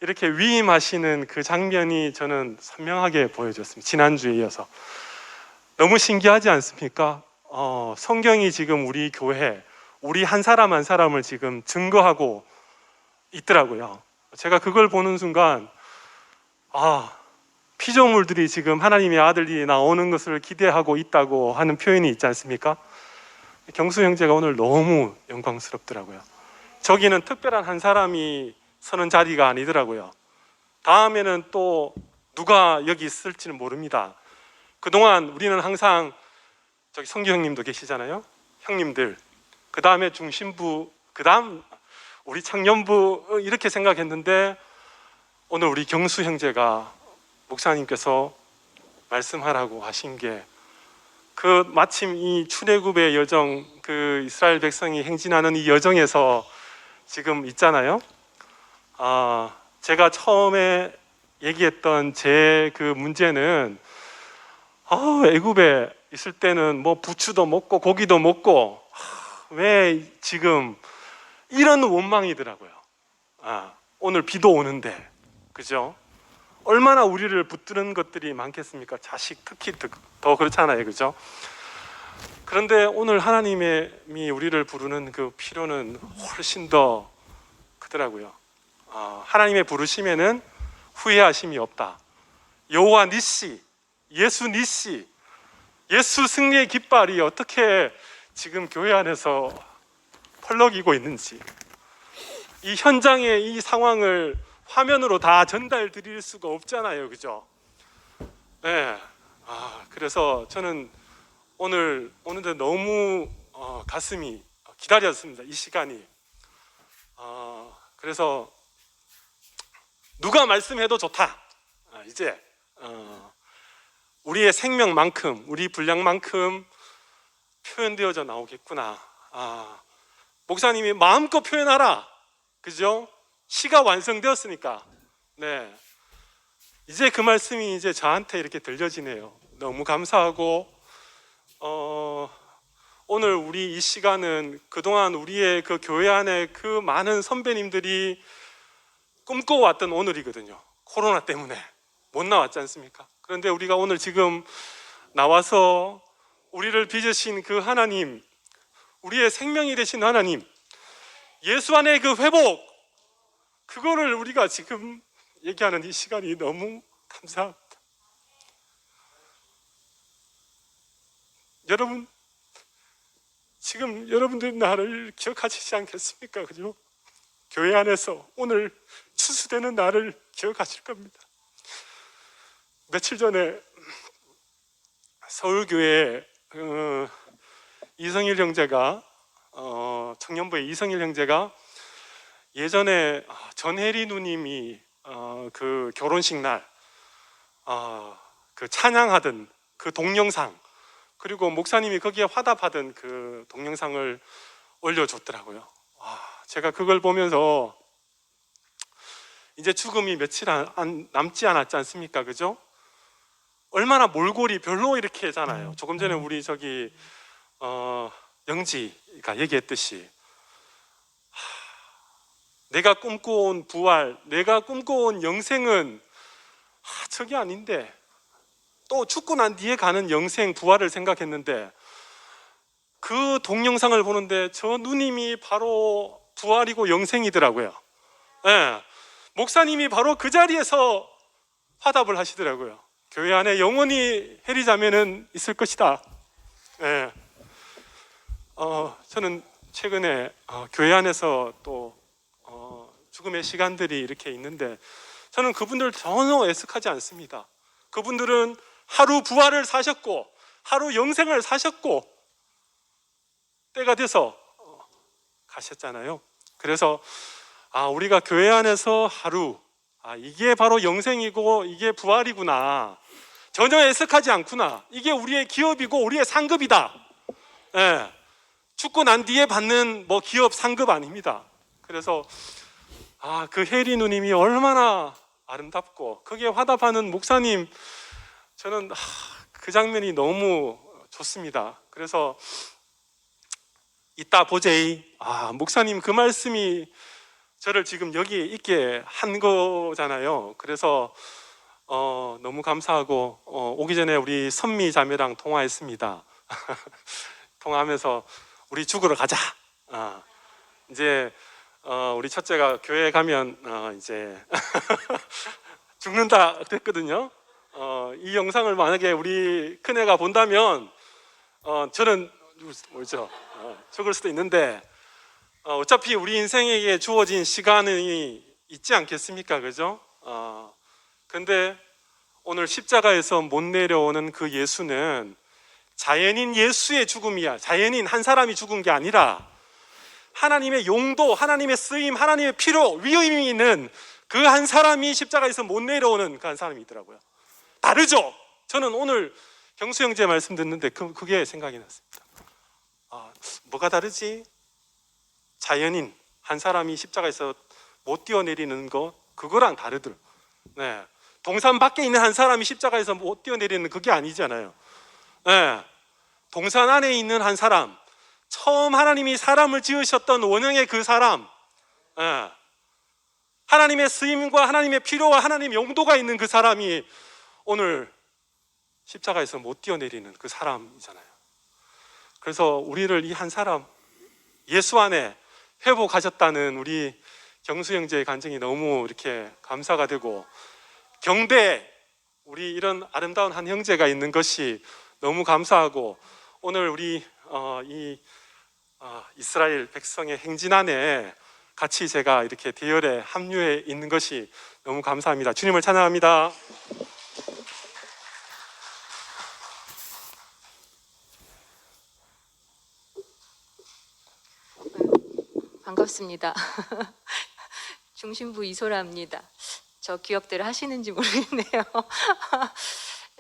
이렇게 위임하시는 그 장면이 저는 선명하게 보여졌습니다. 지난주에 이어서 너무 신기하지 않습니까? 성경이 지금 우리 교회, 우리 한 사람 한 사람을 지금 증거하고 있더라고요. 제가 그걸 보는 순간 피조물들이 지금 하나님의 아들이 나오는 것을 기대하고 있다고 하는 표현이 있지 않습니까? 경수 형제가 오늘 너무 영광스럽더라고요. 저기는 특별한 한 사람이 서는 자리가 아니더라고요. 다음에는 또 누가 여기 있을지는 모릅니다. 그동안 우리는 항상 저기 성규 형님도 계시잖아요. 형님들, 그 다음에 중심부, 그 다음 우리 청년부 이렇게 생각했는데 오늘 우리 경수 형제가 목사님께서 말씀하라고 하신 게 그 마침 이 출애굽의 여정, 그 이스라엘 백성이 행진하는 이 여정에서 지금 있잖아요. 제가 처음에 얘기했던 제 그 문제는 애굽에 있을 때는 뭐 부추도 먹고 고기도 먹고 왜 지금 이런 원망이더라고요. 오늘 비도 오는데, 그죠? 얼마나 우리를 붙드는 것들이 많겠습니까? 자식 특히 더 그렇잖아요, 그죠? 그런데 오늘 하나님이 우리를 부르는 그 필요는 훨씬 더 크더라고요. 하나님의 부르심에는 후회하심이 없다. 여호와 니시, 예수 니시, 예수 승리의 깃발이 어떻게 지금 교회 안에서 펄럭이고 있는지, 이 현장의 이 상황을 화면으로 다 전달 드릴 수가 없잖아요, 그죠? 네. 그래서 저는 오늘도 너무 가슴이 기다렸습니다, 이 시간이. 그래서 누가 말씀해도 좋다. 이제 우리의 생명만큼, 우리 분량만큼 표현되어져 나오겠구나. 목사님이 마음껏 표현하라, 그죠? 시가 완성되었으니까. 네. 이제 그 말씀이 이제 저한테 이렇게 들려지네요. 너무 감사하고, 오늘 우리 이 시간은 그동안 우리의 그 교회 안에 그 많은 선배님들이 꿈꿔왔던 오늘이거든요. 코로나 때문에 못 나왔지 않습니까? 그런데 우리가 오늘 지금 나와서 우리를 빚으신 그 하나님, 우리의 생명이 되신 하나님, 예수 안의 그 회복, 그거를 우리가 지금 얘기하는 이 시간이 너무 감사합니다. 여러분, 지금 여러분들 나를 기억하시지 않겠습니까? 그죠? 교회 안에서 오늘 추수되는 나를 기억하실 겁니다. 며칠 전에 서울교회 이성일 형제가 청년부의 이성일 형제가 예전에 전혜리 누님이 그 결혼식 날 그 찬양하던 그 동영상, 그리고 목사님이 거기에 화답하던 그 동영상을 올려줬더라고요. 제가 그걸 보면서 이제 죽음이 며칠 남지 않았지 않습니까? 그죠? 얼마나 몰골이 별로 이렇게 하잖아요. 조금 전에 우리 저기 영지가 얘기했듯이 내가 꿈꿔온 부활, 내가 꿈꿔온 영생은 저게 아닌데, 또 죽고 난 뒤에 가는 영생, 부활을 생각했는데 그 동영상을 보는데 저 누님이 바로 부활이고 영생이더라고요. 네. 목사님이 바로 그 자리에서 화답을 하시더라고요. 교회 안에 영원히 해리자매는 있을 것이다. 네. 저는 최근에 교회 안에서 또 죽음의 시간들이 이렇게 있는데 저는 그분들 전혀 애석하지 않습니다. 그분들은 하루 부활을 사셨고 하루 영생을 사셨고 때가 돼서 가셨잖아요. 그래서 우리가 교회 안에서 하루, 이게 바로 영생이고 이게 부활이구나, 전혀 애석하지 않구나. 이게 우리의 기업이고 우리의 상급이다. 예. 죽고 난 뒤에 받는 뭐 기업 상급 아닙니다. 그래서 그 혜리 누님이 얼마나 아름답고 거기에 화답하는 목사님, 저는 그 장면이 너무 좋습니다. 그래서 이따 보제이, 목사님 그 말씀이 저를 지금 여기 있게 한 거잖아요. 그래서 너무 감사하고 오기 전에 우리 선미 자매랑 통화했습니다. 통화하면서 우리 죽으러 가자. 이제 우리 첫째가 교회 가면 이제 죽는다 그랬거든요. 이 영상을 만약에 우리 큰애가 본다면 저는 뭐죠? 죽을 수도 있는데 어차피 우리 인생에게 주어진 시간이 있지 않겠습니까? 그죠? 근데 오늘 십자가에서 못 내려오는 그 예수는 자연인 예수의 죽음이야. 자연인 한 사람이 죽은 게 아니라 하나님의 용도, 하나님의 쓰임, 하나님의 필요, 위임이 있는 그 한 사람이 십자가에서 못 내려오는 그 한 사람이 있더라고요. 다르죠? 저는 오늘 경수 형제 말씀 듣는데 그게 생각이 났습니다. 뭐가 다르지? 자연인 한 사람이 십자가에서 못 뛰어내리는 거, 그거랑 다르더라고요. 네. 동산 밖에 있는 한 사람이 십자가에서 못 뛰어내리는 그게 아니잖아요. 네. 동산 안에 있는 한 사람, 처음 하나님이 사람을 지으셨던 원형의 그 사람, 네. 하나님의 쓰임과 하나님의 필요와 하나님의 용도가 있는 그 사람이 오늘 십자가에서 못 뛰어내리는 그 사람이잖아요. 그래서 우리를 이 한 사람, 예수 안에 회복하셨다는 우리 경수 형제의 간증이 너무 이렇게 감사가 되고, 경대, 우리 이런 아름다운 한 형제가 있는 것이 너무 감사하고, 오늘 우리 이스라엘 백성의 행진 안에 같이 제가 이렇게 대열에 합류해 있는 것이 너무 감사합니다. 주님을 찬양합니다. 반갑습니다. 중심부 이소라입니다. 저 기억들 하시는지 모르겠네요.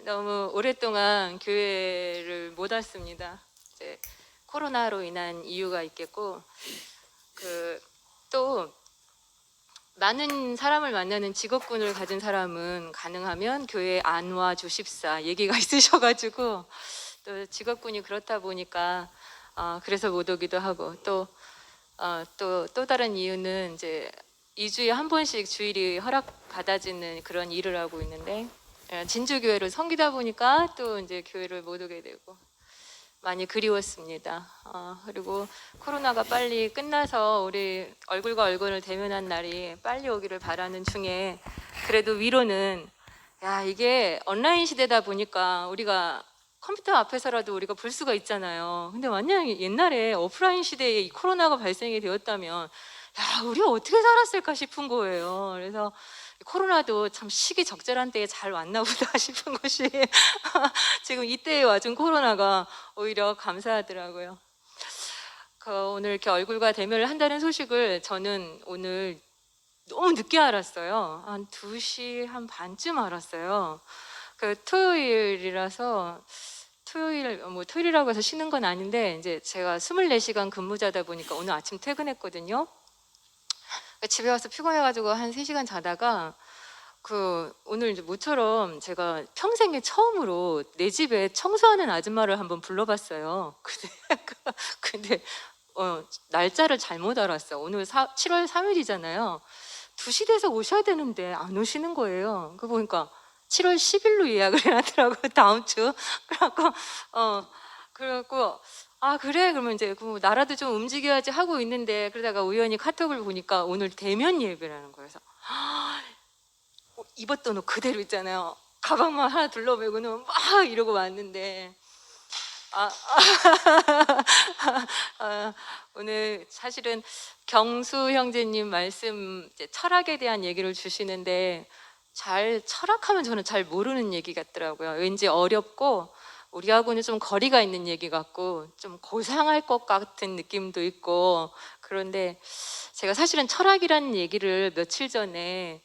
너무 오랫동안 교회를 못 왔습니다. 이제 코로나로 인한 이유가 있겠고, 또 많은 사람을 만나는 직업군을 가진 사람은 가능하면 교회에 안 와 주십사 얘기가 있으셔가지고, 또 직업군이 그렇다 보니까 그래서 못 오기도 하고, 또 다른 이유는 이제 2주에 한 번씩 주일이 허락받아지는 그런 일을 하고 있는데, 진주교회를 섬기다 보니까 또 이제 교회를 못 오게 되고 많이 그리웠습니다. 그리고 코로나가 빨리 끝나서 우리 얼굴과 얼굴을 대면한 날이 빨리 오기를 바라는 중에, 그래도 위로는 이게 온라인 시대다 보니까 우리가 컴퓨터 앞에서라도 우리가 볼 수가 있잖아요. 근데 만약에 옛날에 오프라인 시대에 이 코로나가 발생이 되었다면 우리가 어떻게 살았을까 싶은 거예요. 그래서 코로나도 참 시기적절한 때에 잘 왔나 보다 싶은 것이 지금 이때에 와준 코로나가 오히려 감사하더라고요. 오늘 이렇게 얼굴과 대면을 한다는 소식을 저는 오늘 너무 늦게 알았어요. 한 2시 한 반쯤 알았어요. 토요일이라서, 토요일이라고 해서 쉬는 건 아닌데, 이제 제가 24시간 근무자다 보니까 오늘 아침 퇴근했거든요. 집에 와서 피곤해가지고 한 3시간 자다가 오늘 이제 모처럼 제가 평생에 처음으로 내 집에 청소하는 아줌마를 한번 불러봤어요. 근데 날짜를 잘못 알았어. 오늘 7월 3일이잖아요. 2시 돼서 오셔야 되는데 안 오시는 거예요. 보니까 7월 10일로 예약을 해놨더라고요. 다음 주. 그래갖고 그래? 그러면 이제 나라도 좀 움직여야지 하고 있는데, 그러다가 우연히 카톡을 보니까 오늘 대면 예배라는 거예요. 그래서 입었던 옷 그대로 있잖아요. 가방만 하나 둘러매고는 막 이러고 왔는데, 오늘 사실은 경수 형제님 말씀, 이제 철학에 대한 얘기를 주시는데, 철학하면 저는 잘 모르는 얘기 같더라고요. 왠지 어렵고 우리하고는 좀 거리가 있는 얘기 같고 좀 고상할 것 같은 느낌도 있고, 그런데 제가 사실은 철학이라는 얘기를 며칠 전에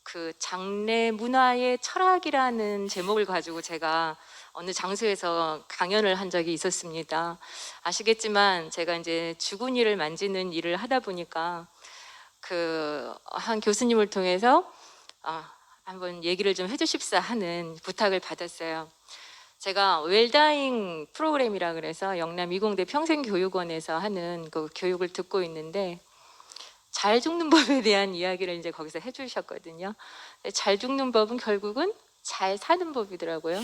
그 장래 문화의 철학이라는 제목을 가지고 제가 어느 장소에서 강연을 한 적이 있었습니다. 아시겠지만 제가 이제 주군이를 만지는 일을 하다 보니까 그 한 교수님을 통해서 한번 얘기를 좀 해주십사 하는 부탁을 받았어요. 제가 웰다잉 프로그램이라 그래서 영남 이공대 평생교육원에서 하는 그 교육을 듣고 있는데 잘 죽는 법에 대한 이야기를 이제 거기서 해주셨거든요. 잘 죽는 법은 결국은 잘 사는 법이더라고요.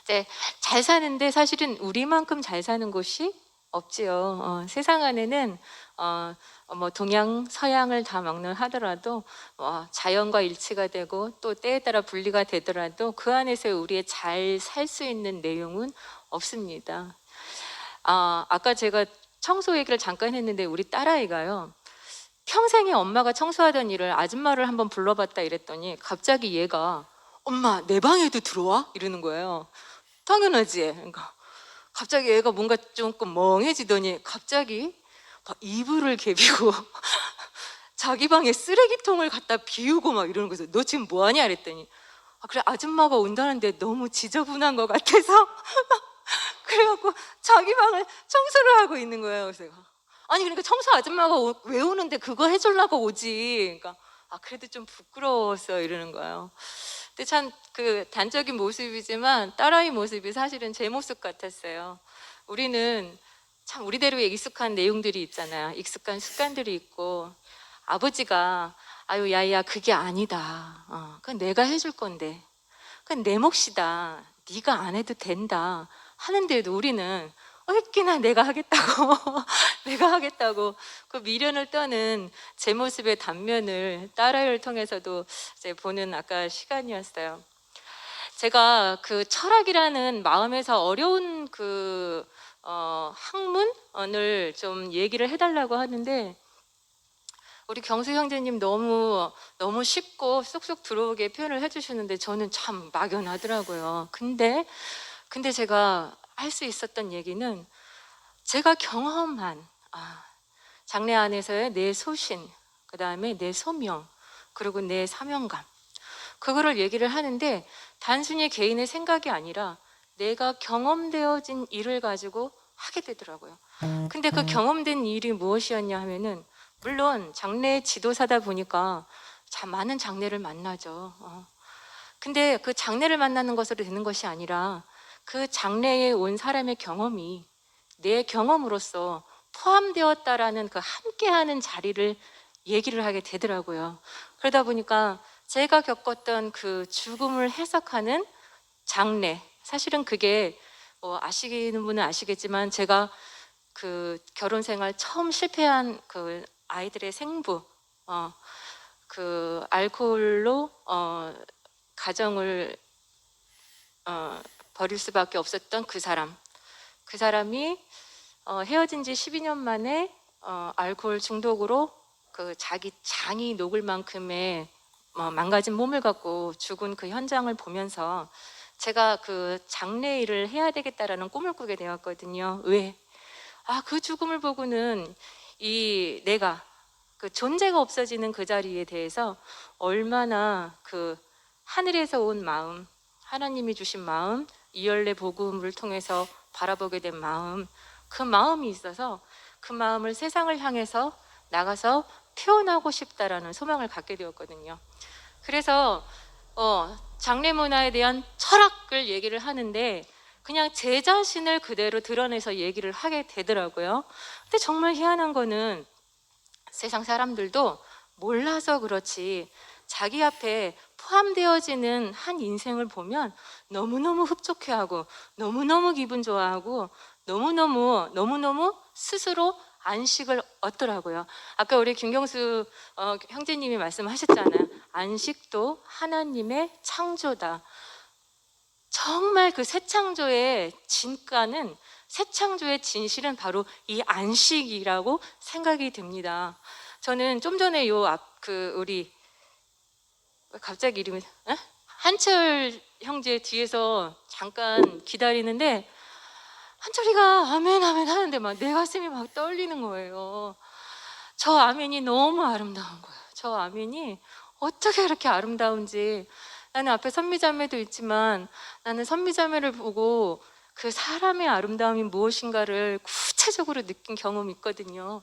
이제 잘 사는데 사실은 우리만큼 잘 사는 곳이 없지요. 세상 안에는 뭐 동양, 서양을 다 막론하더라도 자연과 일치가 되고 또 때에 따라 분리가 되더라도 그 안에서 우리의 잘 살 수 있는 내용은 없습니다. 아까 제가 청소 얘기를 잠깐 했는데 우리 딸아이가요. 평생에 엄마가 청소하던 일을 아줌마를 한번 불러봤다 이랬더니 갑자기 얘가 엄마 내 방에도 들어와? 이러는 거예요. 당연하지. 그러니까 갑자기 얘가 뭔가 조금 멍해지더니 갑자기 막 이불을 개비고 자기 방에 쓰레기통을 갖다 비우고 막 이러는 거예요. 너 지금 뭐하냐? 그랬더니 그래 아줌마가 온다는데 너무 지저분한 것 같아서 그래갖고 자기 방을 청소를 하고 있는 거예요. 그래서 내가 아니 그러니까 청소 아줌마가 왜 오는데 그거 해주려고 오지. 그러니까 그래도 좀 부끄러워서 이러는 거예요. 근데 참 그 단적인 모습이지만 딸아이 모습이 사실은 제 모습 같았어요. 우리는 참 우리대로의 익숙한 내용들이 있잖아요. 익숙한 습관들이 있고 아버지가 아유 야야 그게 아니다. 그건 내가 해줄 건데 그건 내 몫이다. 네가 안 해도 된다. 하는데도 우리는 했기나 내가 하겠다고 내가 하겠다고 그 미련을 떠는 제 모습의 단면을 딸아이를 통해서도 이제 보는 아까 시간이었어요. 제가 그 철학이라는 마음에서 어려운 그 학문을 좀 얘기를 해달라고 하는데 우리 경수 형제님 너무 쉽고 쏙쏙 들어오게 표현을 해주시는데 저는 참 막연하더라고요. 근데 제가 할 수 있었던 얘기는 제가 경험한 장래 안에서의 내 소신, 그 다음에 내 소명, 그리고 내 사명감 그거를 얘기를 하는데 단순히 개인의 생각이 아니라 내가 경험되어진 일을 가지고 하게 되더라고요. 근데 그 경험된 일이 무엇이었냐 하면은 물론 장래 지도사다 보니까 참 많은 장래를 만나죠. 근데 그 장래를 만나는 것으로 되는 것이 아니라 그 장래에 온 사람의 경험이 내 경험으로서 포함되었다라는 그 함께하는 자리를 얘기를 하게 되더라고요. 그러다 보니까 제가 겪었던 그 죽음을 해석하는 장래, 사실은 그게 아시는 분은 아시겠지만 제가 그 결혼 생활 처음 실패한 그 아이들의 생부, 그 알코올로 가정을 버릴 수밖에 없었던 그 사람이 헤어진 지 12년 만에 알코올 중독으로 그 자기 장이 녹을 만큼의 망가진 몸을 갖고 죽은 그 현장을 보면서 제가 그 장례 일을 해야 되겠다라는 꿈을 꾸게 되었거든요. 왜? 그 죽음을 보고는 내가 그 존재가 없어지는 그 자리에 대해서 얼마나 그 하늘에서 온 마음, 하나님이 주신 마음, 이열레 복음을 통해서 바라보게 된 마음, 그 마음이 있어서 그 마음을 세상을 향해서 나가서 표현하고 싶다라는 소망을 갖게 되었거든요. 그래서 장례 문화에 대한 철학을 얘기를 하는데 그냥 제 자신을 그대로 드러내서 얘기를 하게 되더라고요. 근데 정말 희한한 거는 세상 사람들도 몰라서 그렇지 자기 앞에 포함되어지는 한 인생을 보면 너무너무 흡족해하고 너무너무 기분 좋아하고 너무너무 스스로 안식을 얻더라고요. 아까 우리 김경수 형제님이 말씀하셨잖아요. 안식도 하나님의 창조다. 정말 그 새 창조의 진가는, 새 창조의 진실은 바로 이 안식이라고 생각이 듭니다. 저는 좀 전에 우리 갑자기 이름이 한철 형제 뒤에서 잠깐 기다리는데 한철이가 아멘 아멘 하는데 막 내 가슴이 막 떨리는 거예요. 저 아멘이 너무 아름다운 거예요. 저 아멘이 어떻게 그렇게 아름다운지. 나는 앞에 선미자매도 있지만 나는 선미자매를 보고 그 사람의 아름다움이 무엇인가를 구체적으로 느낀 경험이 있거든요.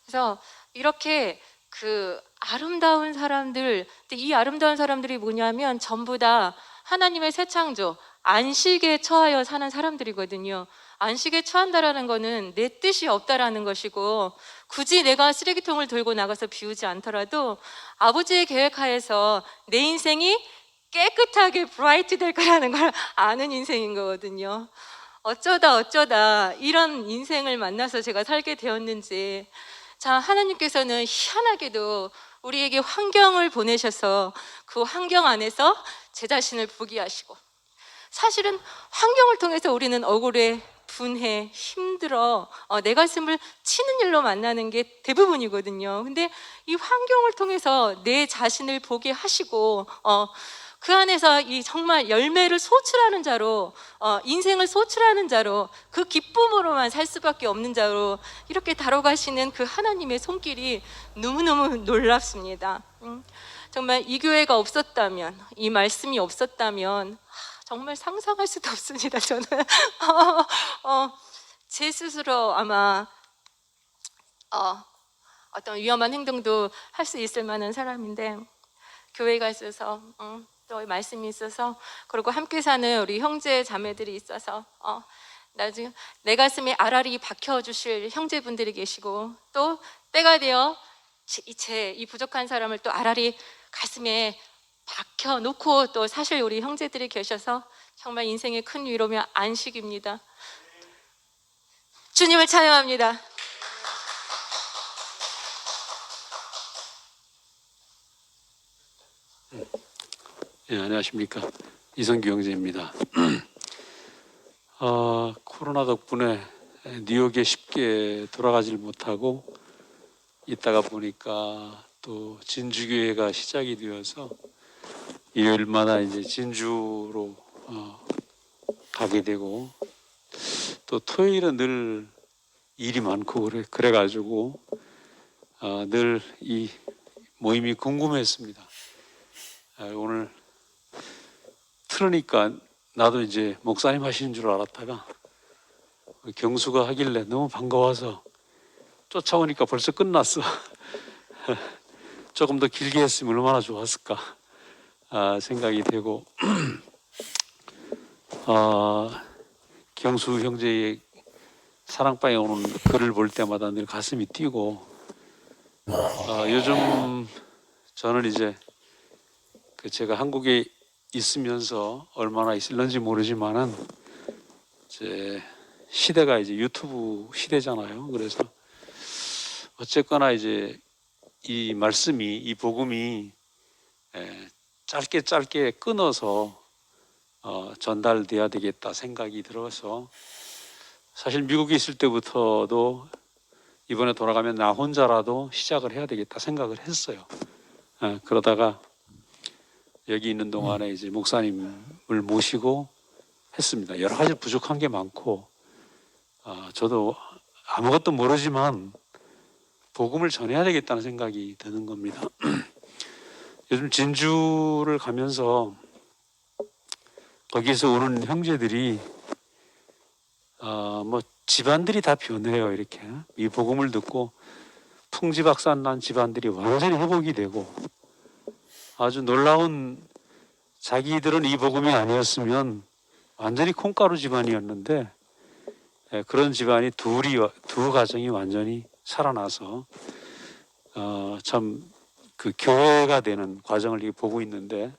그래서 이렇게 그 아름다운 사람들, 근데 이 아름다운 사람들이 뭐냐면 전부 다 하나님의 새 창조, 안식에 처하여 사는 사람들이거든요. 안식에 처한다라는 거는 내 뜻이 없다라는 것이고, 굳이 내가 쓰레기통을 들고 나가서 비우지 않더라도 아버지의 계획하에서 내 인생이 깨끗하게 브라이트 될 거라는 걸 아는 인생인 거거든요. 어쩌다 이런 인생을 만나서 제가 살게 되었는지. 자, 하나님께서는 희한하게도 우리에게 환경을 보내셔서 그 환경 안에서 제 자신을 보게 하시고, 사실은 환경을 통해서 우리는 억울해, 분해, 힘들어, 내 가슴을 치는 일로 만나는 게 대부분이거든요. 근데 이 환경을 통해서 내 자신을 보게 하시고, 그 안에서 이 정말 열매를 소출하는 자로, 인생을 소출하는 자로, 그 기쁨으로만 살 수밖에 없는 자로 이렇게 다뤄가시는 그 하나님의 손길이 너무너무 놀랍습니다. 정말 이 교회가 없었다면, 이 말씀이 없었다면 정말 상상할 수도 없습니다. 저는 제 스스로 아마 어떤 위험한 행동도 할 수 있을 만한 사람인데, 교회가 있어서 또 말씀이 있어서, 그리고 함께 사는 우리 형제 자매들이 있어서 나중에 내 가슴에 알알이 박혀주실 형제분들이 계시고, 또 때가 되어 이 부족한 사람을 또 알알이 가슴에 박혀놓고 또 사실 우리 형제들이 계셔서 정말 인생의 큰 위로며 안식입니다. 주님을 찬양합니다. 예, 안녕하십니까. 이성규 형제입니다. 코로나 덕분에 뉴욕에 쉽게 돌아가질 못하고 있다가 보니까 또 진주교회가 시작이 되어서 일요일마다 이제 진주로 가게 되고, 또 토요일은 늘 일이 많고 그래가지고 늘 이 모임이 궁금했습니다. 오늘 틀으니까 나도 이제 목사님 하시는 줄 알았다가 경수가 하길래 너무 반가워서 쫓아오니까 벌써 끝났어. 조금 더 길게 했으면 얼마나 좋았을까 생각이 되고, 경수 형제의 사랑방에 오는 글을 볼 때마다 늘 가슴이 뛰고, 요즘 저는 이제 제가 한국에 있으면서 얼마나 있을는지 모르지만은 이제 시대가 이제 유튜브 시대잖아요. 그래서 어쨌거나 이제 이 말씀이, 이 복음이 짧게 끊어서 전달돼야 되겠다 생각이 들어서, 사실 미국에 있을 때부터도 이번에 돌아가면 나 혼자라도 시작을 해야 되겠다 생각을 했어요. 그러다가 여기 있는 동안에 이제 목사님을 모시고 했습니다. 여러 가지 부족한 게 많고, 저도 아무것도 모르지만 복음을 전해야 되겠다는 생각이 드는 겁니다. 요즘 진주를 가면서 거기에서 오는 형제들이 뭐 집안들이 다 변해요. 이렇게 이 복음을 듣고 풍지박산 난 집안들이 완전히 회복이 되고, 아주 놀라운, 자기들은 이 복음이 아니었으면 완전히 콩가루 집안이었는데 그런 집안이 두 가정이 완전히 살아나서 참 그 교회가 되는 과정을 보고 있는데,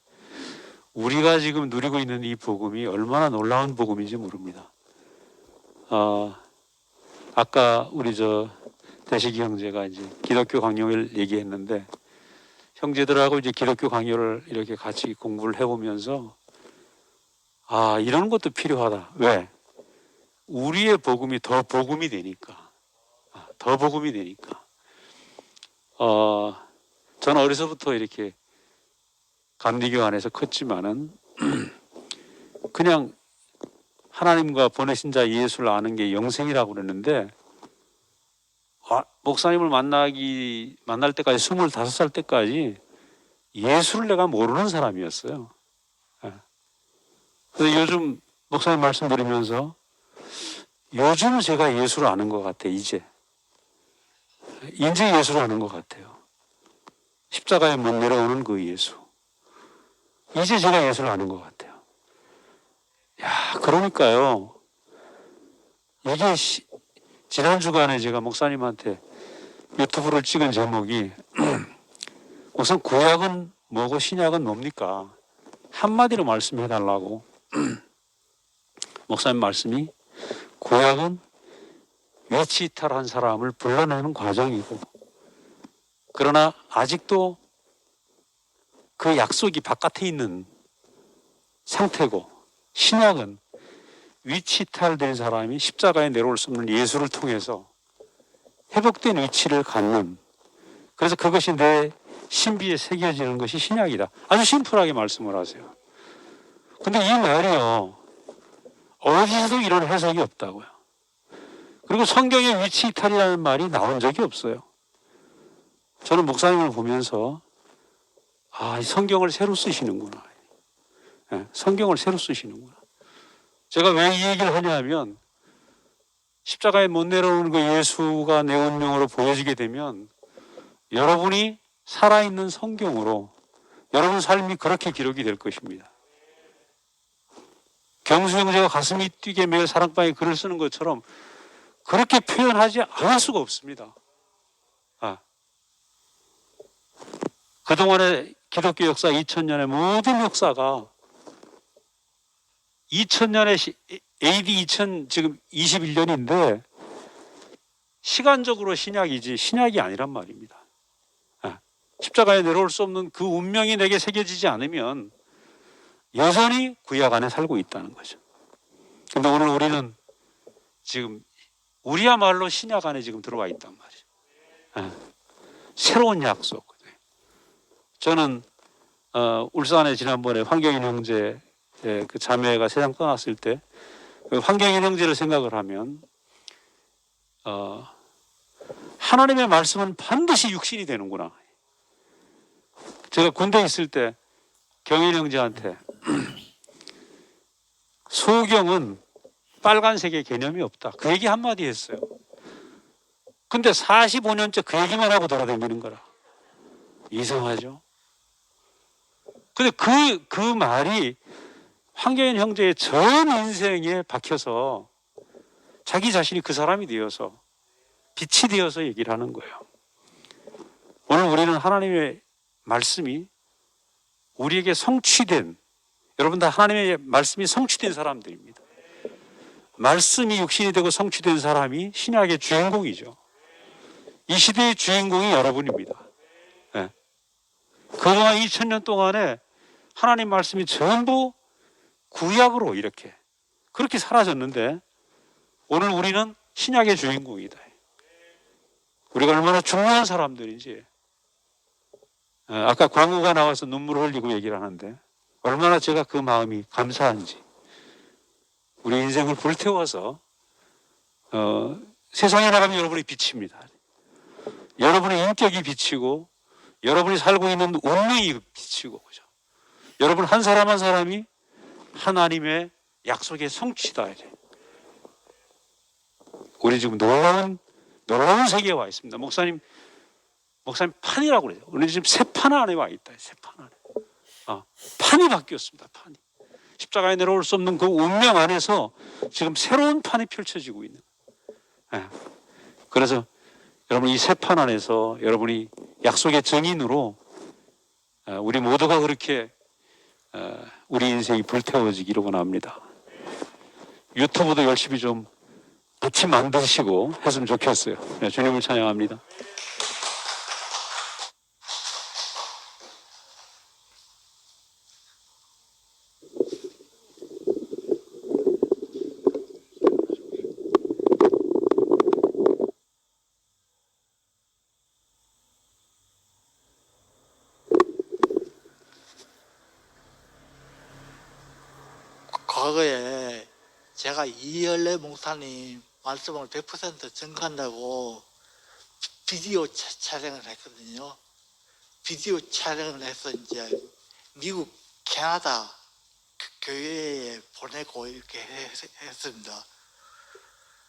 우리가 지금 누리고 있는 이 복음이 얼마나 놀라운 복음인지 모릅니다. 아까 우리 대식이 형제가 이제 기독교 강요를 얘기했는데, 형제들하고 이제 기독교 강요를 이렇게 같이 공부를 해보면서 이런 것도 필요하다. 왜? 우리의 복음이 더 복음이 되니까. 더 복음이 되니까. 저는 어려서부터 이렇게 감리교 안에서 컸지만은 그냥 하나님과 보내신 자 예수를 아는 게 영생이라고 그랬는데, 목사님을 만날 때까지 25살 때까지 예수를 내가 모르는 사람이었어요. 예. 그래서 요즘 목사님 말씀 드리면서 요즘 제가 예수를 아는 것 같아요. 이제 예수를 아는 것 같아요. 십자가에 못 내려오는 그 예수. 이제 제가 예수를 아는 것 같아요. 야, 그러니까요. 이게 지난 주간에 제가 목사님한테 유튜브를 찍은 제목이 우선 구약은 뭐고 신약은 뭡니까? 한마디로 말씀해 달라고. 목사님 말씀이 구약은 위치 이탈한 사람을 불러내는 과정이고, 그러나 아직도 그 약속이 바깥에 있는 상태고, 신약은 위치 이탈된 사람이 십자가에 내려올 수 없는 예수를 통해서 회복된 위치를 갖는, 그래서 그것이 내 신비에 새겨지는 것이 신약이다. 아주 심플하게 말씀을 하세요. 근데 이 말이요, 어디서도 이런 해석이 없다고요. 그리고 성경에 위치 이탈이라는 말이 나온 적이 없어요. 저는 목사님을 보면서 이 성경을 새로 쓰시는구나. 네, 성경을 새로 쓰시는구나. 제가 왜 이 얘기를 하냐면 십자가에 못 내려오는 그 예수가 내 운명으로 보여지게 되면 여러분이 살아있는 성경으로 여러분 삶이 그렇게 기록이 될 것입니다. 경수 형제가 가슴이 뛰게 매일 사랑방에 글을 쓰는 것처럼 그렇게 표현하지 않을 수가 없습니다. 그동안의 기독교 역사 2000년의 모든 역사가 2000년에 AD 2000 지금 21년인데 시간적으로 신약이지 신약이 아니란 말입니다. 십자가에 내려올 수 없는 그 운명이 내게 새겨지지 않으면 여전히 구약 안에 살고 있다는 거죠. 근데 오늘 우리는 지금 우리야말로 신약 안에 지금 들어와 있단 말이죠. 새로운 약속. 저는 울산에 지난번에 황경인 형제 그 자매가 세상 떠났을 때 그 황경인 형제를 생각을 하면 하나님의 말씀은 반드시 육신이 되는구나. 제가 군대에 있을 때 경인 형제한테 소경은 빨간색의 개념이 없다. 그 얘기 한마디 했어요. 근데 45년째 그 얘기만 하고 돌아다니는 거라. 이상하죠? 근데 그 말이 황경인 형제의 전 인생에 박혀서 자기 자신이 그 사람이 되어서 빛이 되어서 얘기를 하는 거예요. 오늘 우리는 하나님의 말씀이 우리에게 성취된, 여러분 다 하나님의 말씀이 성취된 사람들입니다. 말씀이 육신이 되고 성취된 사람이 신약의 주인공이죠. 이 시대의 주인공이 여러분입니다. 네. 그동안 2000년 동안에 하나님 말씀이 전부 구약으로 이렇게 그렇게 사라졌는데 오늘 우리는 신약의 주인공이다. 우리가 얼마나 중요한 사람들인지. 아까 광우가 나와서 눈물을 흘리고 얘기를 하는데 얼마나 제가 그 마음이 감사한지. 우리 인생을 불태워서 세상에 나가면 여러분이 빛입니다. 여러분의 인격이 비치고 여러분이 살고 있는 운명이 비치고, 그죠? 여러분 한 사람 한 사람이 하나님의 약속의 성취다. 우리 지금 놀라운 세계에 와 있습니다. 목사님 판이라고 그래요. 우리 지금 새 판 안에 와 있다. 새 판 안에. 판이 바뀌었습니다. 판이. 십자가에 내려올 수 없는 그 운명 안에서 지금 새로운 판이 펼쳐지고 있는. 그래서 여러분 이 새 판 안에서 여러분이 약속의 증인으로 우리 모두가 그렇게 우리 인생이 불태워지기를 원합니다. 유튜브도 열심히 좀 같이 만드시고 했으면 좋겠어요. 네, 주님을 찬양합니다. 과거에 제가 이열래 목사님 말씀을 100% 증거한다고 비디오 촬영을 했거든요. 비디오 촬영을 해서 이제 미국, 캐나다 교회에 보내고 이렇게 했습니다.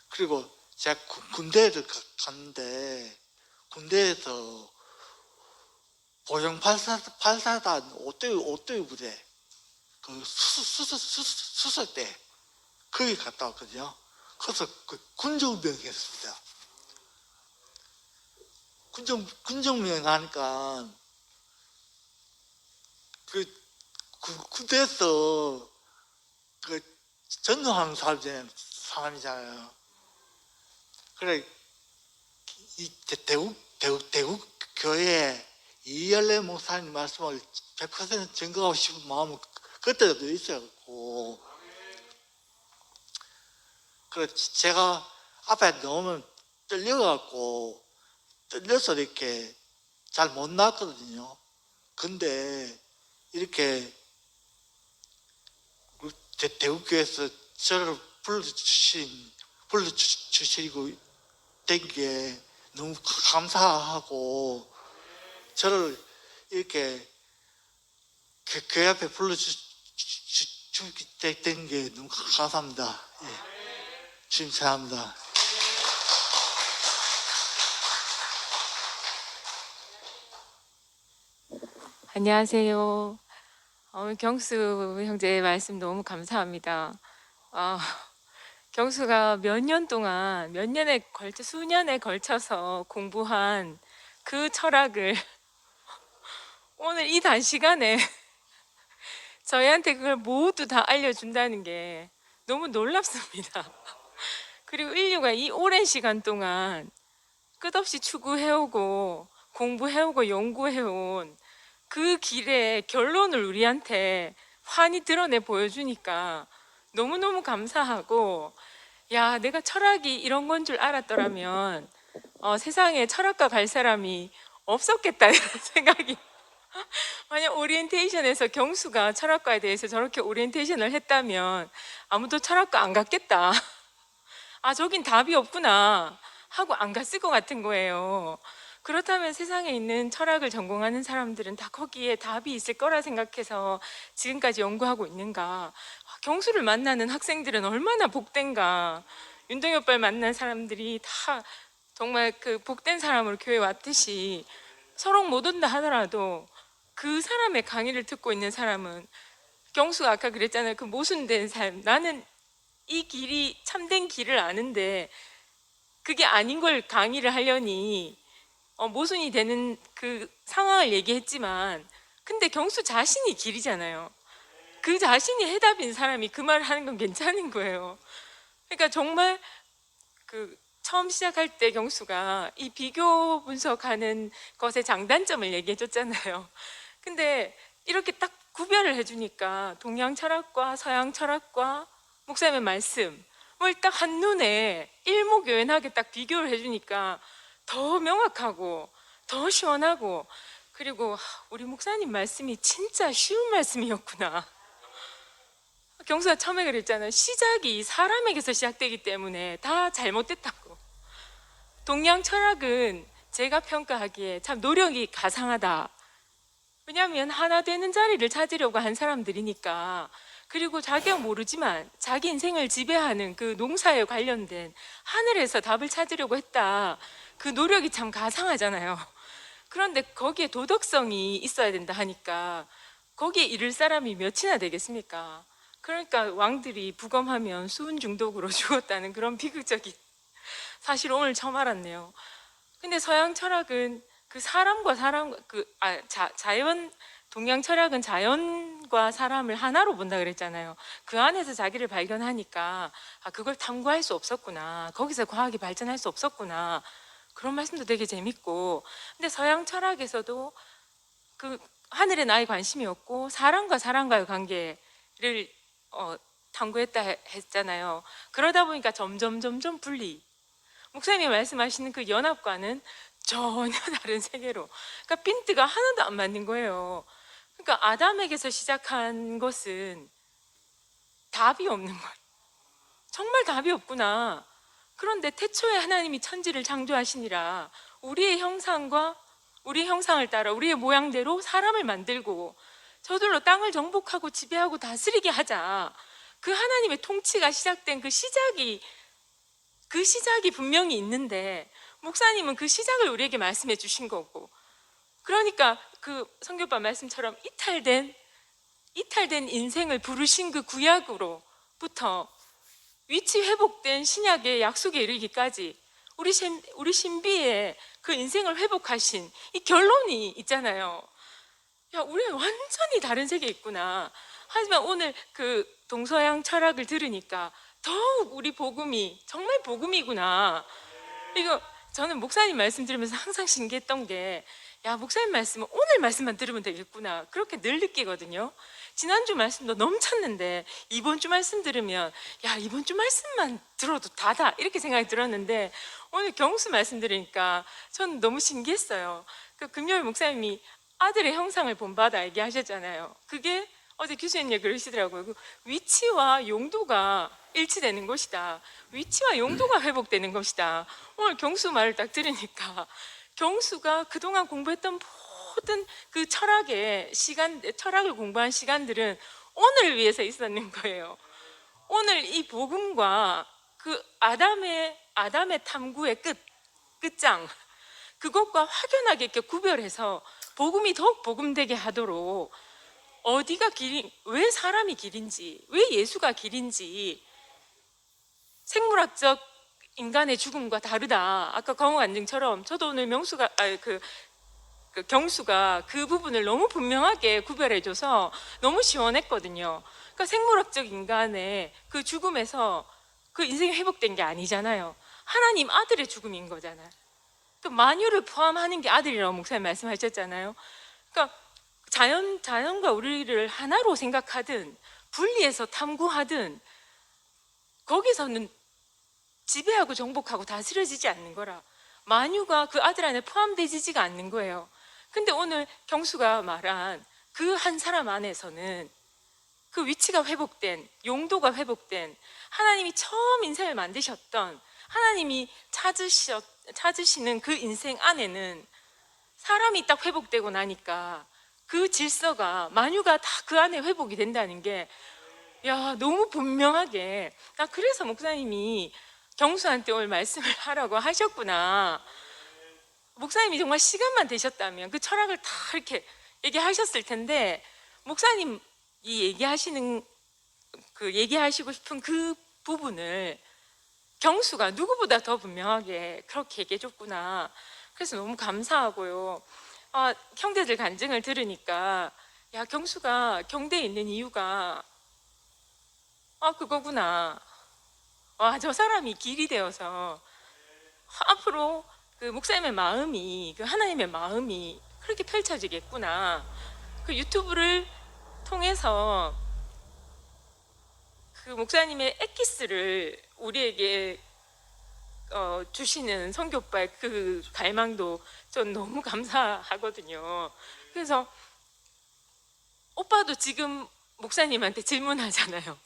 그리고 제가 군대를 갔는데 군대에서 보령 발사단 오토이 부대 그 수술대 거기 갔다 왔거든요. 그래서 그 군정병 했습니다. 군정병 하니까 그 군대에서 그 전도하는 사람이잖아요. 그래 이 대국 교회 이열래 목사님 말씀을 100% 증거하고 싶은 마음은 그때도 있었고, 그래 제가 앞에 너무 떨려서 이렇게 잘 못 나왔거든요. 근데 이렇게 대국교회에서 저를 불러주시고 된 게 너무 감사하고, 저를 이렇게 교회 앞에 불러주게 된 게 너무 감사합니다. 예. 주님 사랑합니다. 안녕하세요. 경수 형제 말씀 너무 감사합니다. 경수가 수년에 걸쳐서 공부한 그 철학을 오늘 이 단시간에 저희한테 그걸 모두 다 알려준다는 게 너무 놀랍습니다. 그리고 인류가 이 오랜 시간 동안 끝없이 추구해오고 공부해오고 연구해온 그 길의 결론을 우리한테 환히 드러내 보여주니까 너무너무 감사하고, 야, 내가 철학이 이런 건 줄 알았더라면 세상에 철학과 갈 사람이 없었겠다 이런 생각이. 만약 오리엔테이션에서 경수가 철학과에 대해서 저렇게 오리엔테이션을 했다면 아무도 철학과 안 갔겠다. 아, 저긴 답이 없구나 하고 안 갔을 것 같은 거예요. 그렇다면 세상에 있는 철학을 전공하는 사람들은 다 거기에 답이 있을 거라 생각해서 지금까지 연구하고 있는가. 경수를 만나는 학생들은 얼마나 복된가. 윤동이 오빠를 만난 사람들이 다 정말 그 복된 사람으로 교회 왔듯이 서로 못 온다 하더라도 그 사람의 강의를 듣고 있는 사람은, 경수가 아까 그랬잖아요. 그 모순된 삶. 나는 이 길이 참된 길을 아는데 그게 아닌 걸 강의를 하려니 모순이 되는 그 상황을 얘기했지만, 근데 경수 자신이 길이잖아요. 그 자신이 해답인 사람이 그 말을 하는 건 괜찮은 거예요. 그러니까 정말 그 처음 시작할 때 경수가 이 비교 분석하는 것의 장단점을 얘기해 줬잖아요. 근데 이렇게 딱 구별을 해주니까 동양 철학과 서양 철학과 목사님의 말씀을 딱 한눈에 일목요연하게 딱 비교를 해주니까 더 명확하고 더 시원하고, 그리고 우리 목사님 말씀이 진짜 쉬운 말씀이었구나. 경수가 처음에 그랬잖아요. 시작이 사람에게서 시작되기 때문에 다 잘못됐다고. 동양 철학은 제가 평가하기에 참 노력이 가상하다. 왜냐하면 하나 되는 자리를 찾으려고 한 사람들이니까. 그리고 자기가 모르지만 자기 인생을 지배하는 그 농사에 관련된 하늘에서 답을 찾으려고 했다. 그 노력이 참 가상하잖아요. 그런데 거기에 도덕성이 있어야 된다 하니까 거기에 이를 사람이 몇이나 되겠습니까? 그러니까 왕들이 부검하면 수은 중독으로 죽었다는 그런 비극적인 사실 오늘 처음 알았네요. 근데 서양 철학은 그 사람과 사람, 자연, 동양 철학은 자연과 사람을 하나로 본다 그랬잖아요. 그 안에서 자기를 발견하니까 그걸 탐구할 수 없었구나. 거기서 과학이 발전할 수 없었구나. 그런 말씀도 되게 재밌고. 근데 서양 철학에서도 그 하늘에 나의 관심이 없고 사람과 사람과의 관계를 탐구했다 했잖아요. 그러다 보니까 점점 분리. 목사님이 말씀하시는 그 연합과는 전혀 다른 세계로, 그러니까 핀트가 하나도 안 맞는 거예요. 그러니까 아담에게서 시작한 것은 답이 없는 거예요. 정말 답이 없구나. 그런데 태초에 하나님이 천지를 창조하시니라 우리의 형상과 우리의 형상을 따라 우리의 모양대로 사람을 만들고 저들로 땅을 정복하고 지배하고 다스리게 하자. 그 하나님의 통치가 시작된 그 시작이 분명히 있는데 목사님은 그 시작을 우리에게 말씀해 주신 거고, 그러니까 그 성교빠 말씀처럼 이탈된 인생을 부르신 그 구약으로부터 위치 회복된 신약의 약속에 이르기까지 우리 신비의 그 인생을 회복하신 이 결론이 있잖아요. 야, 우리는 완전히 다른 세계에 있구나. 하지만 오늘 그 동서양 철학을 들으니까 더욱 우리 복음이 정말 복음이구나. 이거 저는 목사님 말씀 들으면서 항상 신기했던 게, 야, 목사님 말씀은 오늘 말씀만 들으면 되겠구나, 그렇게 늘 느끼거든요. 지난주 말씀도 넘쳤는데 이번 주 말씀 들으면 야, 이번 주 말씀만 들어도 다다, 이렇게 생각이 들었는데 오늘 경수 말씀 들으니까 저는 너무 신기했어요. 그 금요일 목사님이 아들의 형상을 본받아 얘기하셨잖아요. 그게 어제 교수님이 그러시더라고요. 그 위치와 용도가 일치되는 것이다. 위치와 용도가 회복되는 것이다. 오늘 경수 말을 딱 들으니까 경수가 그동안 공부했던 모든 그 철학을 공부한 시간들은 오늘을 위해서 있었는 거예요. 오늘 이 복음과 그 아담의 탐구의 끝장, 그것과 확연하게 이렇게 구별해서 복음이 더욱 복음되게 하도록 어디가 길인, 왜 사람이 길인지, 왜 예수가 길인지, 생물학적 인간의 죽음과 다르다. 아까 강호 간증처럼 저도 오늘 경수가 그 부분을 너무 분명하게 구별해줘서 너무 시원했거든요. 그러니까 생물학적 인간의 그 죽음에서 그 인생이 회복된 게 아니잖아요. 하나님 아들의 죽음인 거잖아요. 그 만유를 포함하는 게 아들이라고 목사님 말씀하셨잖아요. 그러니까 자연과 우리를 하나로 생각하든 분리해서 탐구하든 거기서는 지배하고 정복하고 다스려지지 않는 거라. 만유가 그 아들 안에 포함되지가 않는 거예요. 근데 오늘 경수가 말한 그 한 사람 안에서는 그 위치가 회복된, 용도가 회복된, 하나님이 처음 인생을 만드셨던, 하나님이 찾으시는 그 인생 안에는 사람이 딱 회복되고 나니까 그 질서가, 만유가 다 그 안에 회복이 된다는 게, 야, 너무 분명하게, 나 그래서 목사님이 경수한테 오늘 말씀을 하라고 하셨구나. 목사님이 정말 시간만 되셨다면 그 철학을 다 이렇게 얘기하셨을 텐데, 목사님이 얘기하시고 싶은 그 부분을 경수가 누구보다 더 분명하게 그렇게 얘기해 줬구나. 그래서 너무 감사하고요. 형제들 간증을 들으니까, 야, 경수가 경대에 있는 이유가 그거구나. 와, 저 사람이 길이 되어서 앞으로 그 목사님의 마음이, 그 하나님의 마음이 그렇게 펼쳐지겠구나. 그 유튜브를 통해서 그 목사님의 엑기스를 우리에게 주시는 선교오빠의 그 갈망도 전 너무 감사하거든요. 그래서 오빠도 지금 목사님한테 질문하잖아요.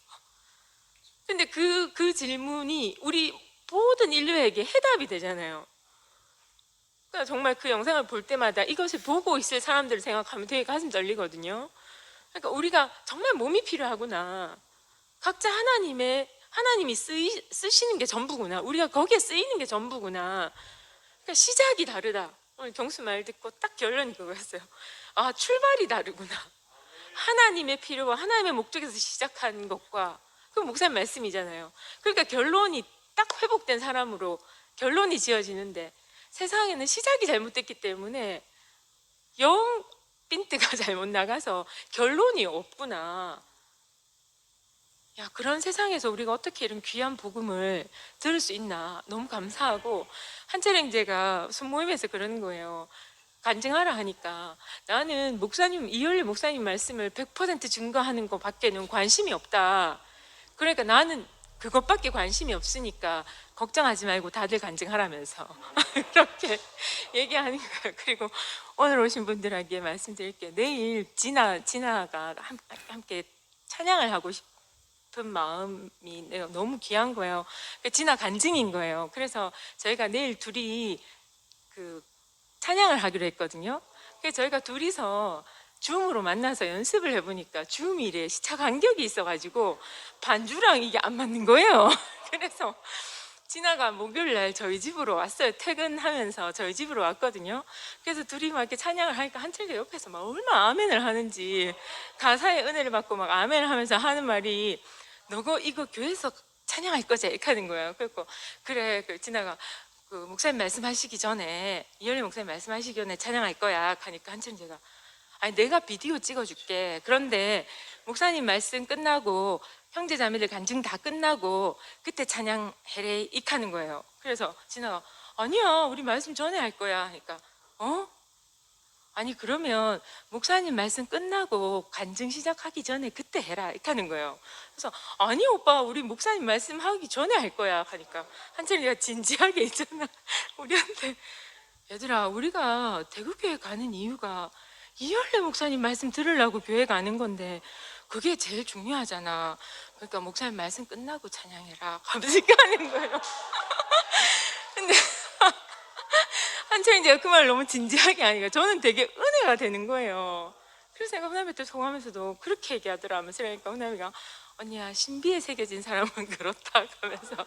근데 그 질문이 우리 모든 인류에게 해답이 되잖아요. 그러니까 정말 그 영상을 볼 때마다 이것을 보고 있을 사람들을 생각하면 되게 가슴 떨리거든요. 그러니까 우리가 정말 몸이 필요하구나. 각자 하나님이 쓰시는 게 전부구나. 우리가 거기에 쓰이는 게 전부구나. 그러니까 시작이 다르다. 오늘 경수 말 듣고 딱 결론이 그거였어요. 아, 출발이 다르구나. 하나님의 필요와 하나님의 목적에서 시작한 것과, 그 목사님 말씀이잖아요. 그러니까 결론이 딱 회복된 사람으로 결론이 지어지는데, 세상에는 시작이 잘못됐기 때문에 영 핀트가 잘못 나가서 결론이 없구나. 야, 그런 세상에서 우리가 어떻게 이런 귀한 복음을 들을 수 있나. 너무 감사하고, 한철행제가 순모임에서 그러는 거예요. 간증하라 하니까 나는 이열리 목사님 말씀을 100% 증거하는 것밖에는 관심이 없다. 그러니까 나는 그것밖에 관심이 없으니까 걱정하지 말고 다들 간증하라면서 그렇게 얘기하는 거예요. 그리고 오늘 오신 분들에게 말씀드릴게요. 내일 진아가 함께 찬양을 하고 싶은 마음이 너무 귀한 거예요. 진아 간증인 거예요. 그래서 저희가 내일 둘이 그 찬양을 하기로 했거든요. 그래서 저희가 둘이서 줌으로 만나서 연습을 해보니까 줌이 이래 시차 간격이 있어가지고 반주랑 이게 안 맞는 거예요. 그래서 진아가 목요일 날 저희 집으로 왔어요. 퇴근하면서 저희 집으로 왔거든요. 그래서 둘이 막 이렇게 찬양을 하니까 한철이가 옆에서 막 얼마나 아멘을 하는지 가사의 은혜를 받고 막 아멘을 하면서 하는 말이 너가 이거 교회에서 찬양할 거지? 이렇게 하는 거예요. 그래서 그래, 진아가 그 목사님 말씀하시기 전에 이현리 목사님 말씀하시기 전에 찬양할 거야 하니까 한철이가 아니 내가 비디오 찍어줄게. 그런데 목사님 말씀 끝나고 형제 자매들 간증 다 끝나고 그때 찬양해래 익하는 거예요. 그래서 진아가 아니야 우리 말씀 전에 할 거야 하니까 아니 그러면 목사님 말씀 끝나고 간증 시작하기 전에 그때 해라 이렇게 하는 거예요. 그래서 아니 오빠 우리 목사님 말씀하기 전에 할 거야 하니까 한철이가 진지하게 있잖아. 우리한테 얘들아 우리가 대구교회 가는 이유가 이열래 목사님 말씀 들으려고 교회 가는 건데 그게 제일 중요하잖아. 그러니까 목사님 말씀 끝나고 찬양해라 하면서 이렇게 하는 거예요. 근데 한철이 제가 그 말을 너무 진지하게 하니까 저는 되게 은혜가 되는 거예요. 그래서 내가 훈남이 때 통하면서도 그렇게 얘기하더라 하면서 그러니까 훈남이가 언니야 신비에 새겨진 사람은 그렇다 하면서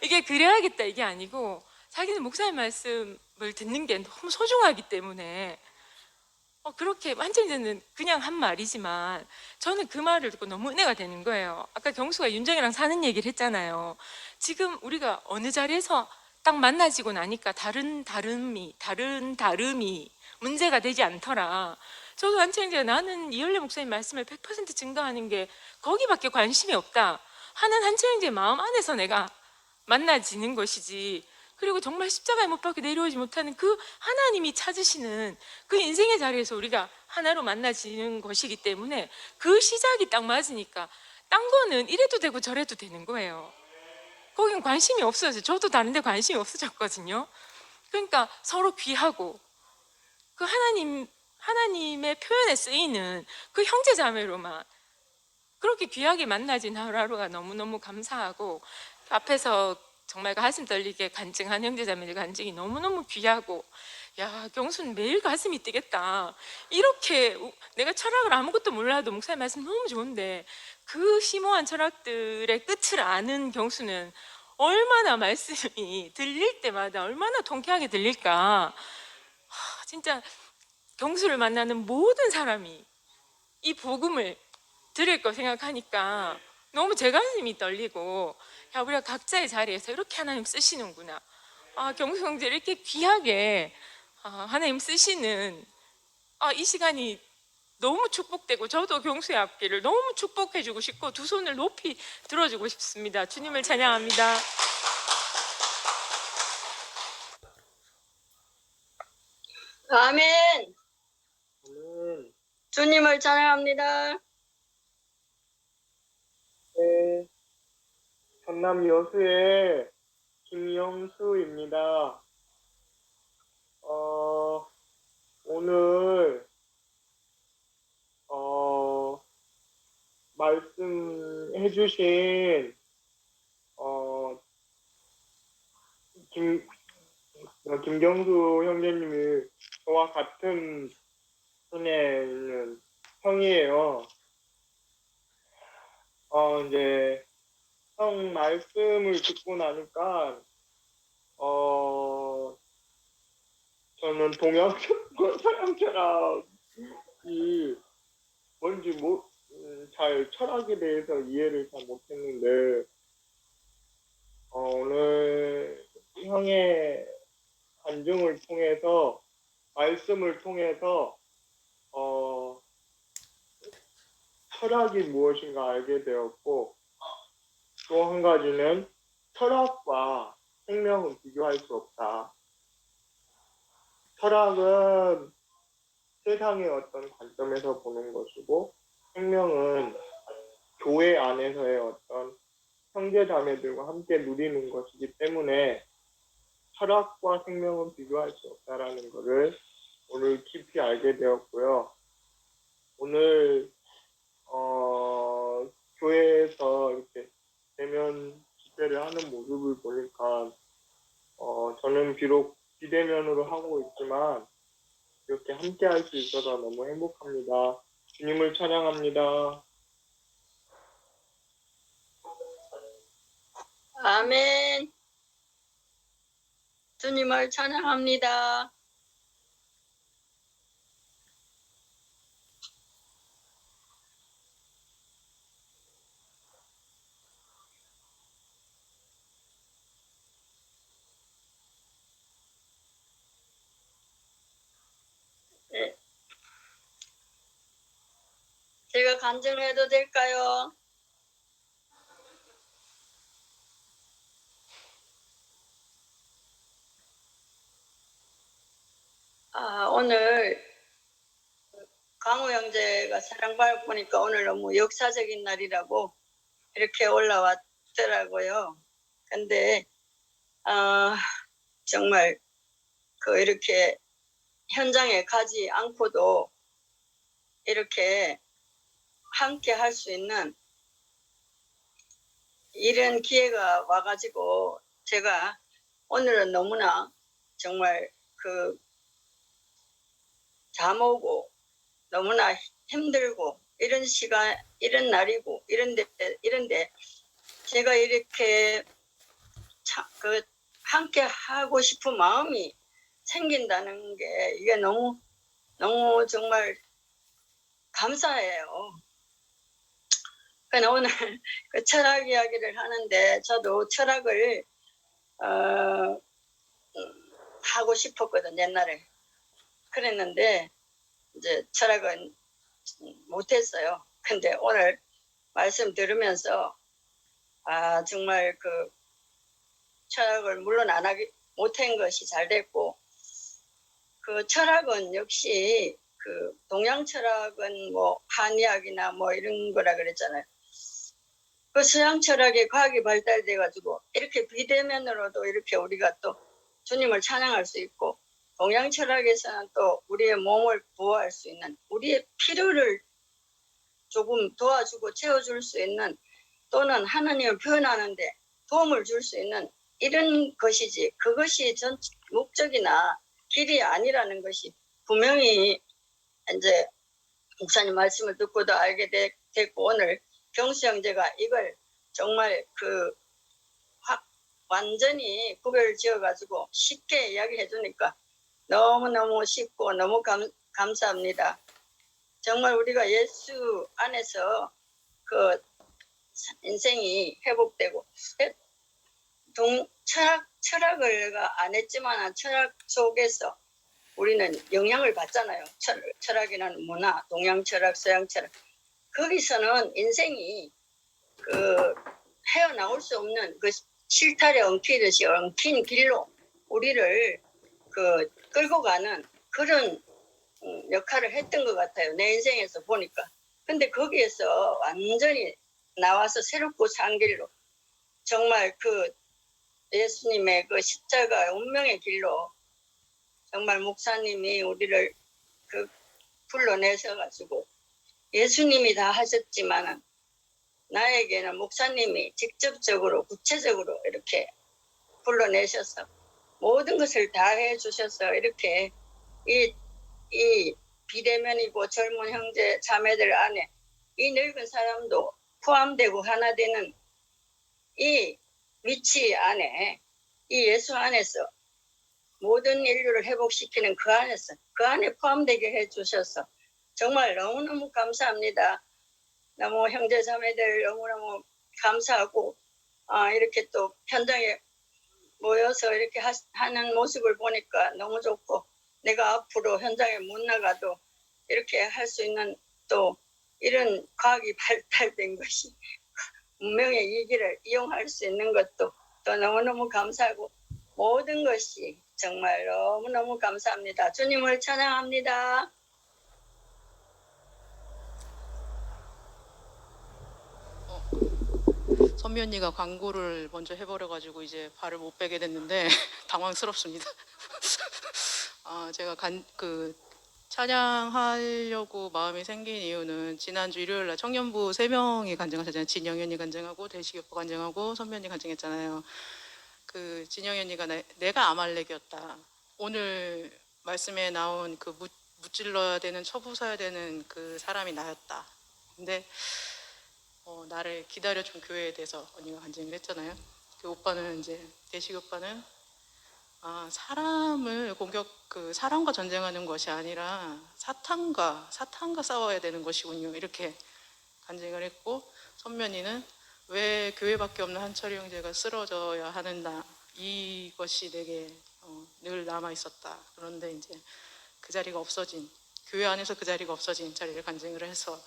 이게 그래야겠다 이게 아니고 자기는 목사님 말씀을 듣는 게 너무 소중하기 때문에 그렇게 한철이는 그냥 한 말이지만 저는 그 말을 듣고 너무 은혜가 되는 거예요. 아까 경수가 윤정이랑 사는 얘기를 했잖아요. 지금 우리가 어느 자리에서 딱 만나지고 나니까 다름이 문제가 되지 않더라. 저도 한철이가 나는 이열래 목사님 말씀을 100% 증거하는 게 거기밖에 관심이 없다 하는 한철이의 마음 안에서 내가 만나지는 것이지. 그리고 정말 십자가에 못 박혀 내려오지 못하는 그 하나님이 찾으시는 그 인생의 자리에서 우리가 하나로 만나지는 것이기 때문에 그 시작이 딱 맞으니까 딴 거는 이래도 되고 저래도 되는 거예요. 거긴 관심이 없어졌어요. 저도 다른 데 관심이 없어졌거든요. 그러니까 서로 귀하고 그 하나님의 표현에 쓰이는 그 형제 자매로만 그렇게 귀하게 만나진 하루하루가 너무너무 감사하고 앞에서 정말 가슴 떨리게 간증한 형제자매들 간증이 너무너무 귀하고 야 경수는 매일 가슴이 뛰겠다. 이렇게 내가 철학을 아무것도 몰라도 목사님 말씀 너무 좋은데 그 심오한 철학들의 끝을 아는 경수는 얼마나 말씀이 들릴 때마다 얼마나 통쾌하게 들릴까. 진짜 경수를 만나는 모든 사람이 이 복음을 들을 거 생각하니까 너무 제 가슴이 떨리고 야 우리가 각자의 자리에서 이렇게 하나님 쓰시는구나. 경수 형제 이렇게 귀하게 하나님 쓰시는 이 시간이 너무 축복되고 저도 경수의 앞길을 너무 축복해주고 싶고 두 손을 높이 들어주고 싶습니다. 주님을 찬양합니다. 아멘. 주님을 찬양합니다. 네, 전남 여수의 김영수입니다. 오늘 말씀해주신 김경수 형제님이 저와 같은 분에 있는 형이에요. 이제 형 말씀을 듣고 나니까 저는 동양철학과 서양철학이 뭔지 잘 철학에 대해서 이해를 잘 못했는데 오늘 형의 간증을 통해서 말씀을 통해서 철학이 무엇인가 알게 되었고 또 한 가지는 철학과 생명은 비교할 수 없다. 철학은 세상의 어떤 관점에서 보는 것이고 생명은 교회 안에서의 어떤 형제 자매들과 함께 누리는 것이기 때문에 철학과 생명은 비교할 수 없다라는 것을 오늘 깊이 알게 되었고요. 오늘 교회에서 이렇게 대면 집회를 하는 모습을 보니까 저는 비록 비대면으로 하고 있지만 이렇게 함께 할 수 있어서 너무 행복합니다. 주님을 찬양합니다. 아멘. 주님을 찬양합니다. 네. 제가 간증해도 될까요? 오늘 강우 형제가 사랑받을 보니까 오늘 너무 역사적인 날이라고 이렇게 올라왔더라고요. 근데 정말 이렇게 현장에 가지 않고도 이렇게 함께 할 수 있는 이런 기회가 와가지고 제가 오늘은 너무나 정말 잠오고 너무나 힘들고 이런 시간 이런 날이고 이런데 제가 이렇게 함께 하고 싶은 마음이 생긴다는 게 이게 너무 정말 감사해요. 그러니까 오늘 철학 이야기를 하는데 저도 철학을 하고 싶었거든 옛날에. 그랬는데 이제 철학은 못했어요. 근데 오늘 말씀 들으면서 정말 철학을 물론 못한 것이 잘 됐고 철학은 역시 동양 철학은 뭐 한의학이나 뭐 이런 거라 그랬잖아요. 서양 철학의 과학이 발달돼 가지고 이렇게 비대면으로도 이렇게 우리가 또 주님을 찬양할 수 있고 동양 철학에서는 또 우리의 몸을 보호할 수 있는 우리의 필요를 조금 도와주고 채워줄 수 있는 또는 하나님을 표현하는데 도움을 줄 수 있는 이런 것이지 그것이 전 목적이나 길이 아니라는 것이 분명히 이제 목사님 말씀을 듣고도 알게 됐고 오늘 경수 형제가 이걸 정말 완전히 구별을 지어가지고 쉽게 이야기해 주니까 너무너무 쉽고 너무 감사합니다. 정말 우리가 예수 안에서 인생이 회복되고 철학을 안 했지만 철학 속에서 우리는 영향을 받잖아요. 철학이라는 문화, 동양 철학, 서양 철학. 거기서는 인생이 헤어나올 수 없는 실타래 엉키듯이 엉킨 길로 우리를 끌고 가는 그런 역할을 했던 것 같아요. 내 인생에서 보니까. 근데 거기에서 완전히 나와서 새롭고 산 길로 정말 예수님의 십자가 운명의 길로 정말 목사님이 우리를 불러내셔가지고 예수님이 다 하셨지만은 나에게는 목사님이 직접적으로 구체적으로 이렇게 불러내셔서 모든 것을 다 해주셔서 이렇게 이 비대면이고 젊은 형제 자매들 안에 이 늙은 사람도 포함되고 하나 되는 이 위치 안에 이 예수 안에서 모든 인류를 회복시키는 그 안에 포함되게 해주셔서 정말 너무너무 감사합니다. 너무 형제 자매들 너무너무 감사하고 이렇게 또 현장에 모여서 이렇게 하는 모습을 보니까 너무 좋고 내가 앞으로 현장에 못 나가도 이렇게 할 수 있는 또 이런 과학이 발달된 것이 문명의 위기를 이용할 수 있는 것도 또 너무너무 감사하고 모든 것이 정말 너무너무 감사합니다. 주님을 찬양합니다. 선미 언니가 광고를 먼저 해버려가지고 이제 발을 못 빼게 됐는데 당황스럽습니다. 제가 찬양하려고 마음이 생긴 이유는 지난주 일요일날 청년부 3명이 간증하셨잖아요. 진영이 언니 간증하고 대식이 오빠 간증하고 선미 언니 간증했잖아요. 진영이 언니가 내가 아말렉이었다. 오늘 말씀에 나온 그 무찔러야 되는 처부숴야 되는 그 사람이 나였다. 근데 나를 기다려준 교회에 대해서 언니가 간증을 했잖아요. 그 오빠는 이제 대식 오빠는 사람을 사람과 전쟁하는 것이 아니라 사탄과 싸워야 되는 것이군요. 이렇게 간증을 했고, 선면이는 왜 교회밖에 없는 한철이 형제가 쓰러져야 하는가, 이것이 내게 늘 남아 있었다. 그런데 이제 그 자리가 없어진, 교회 안에서 그 자리가 없어진 자리를 간증을 해서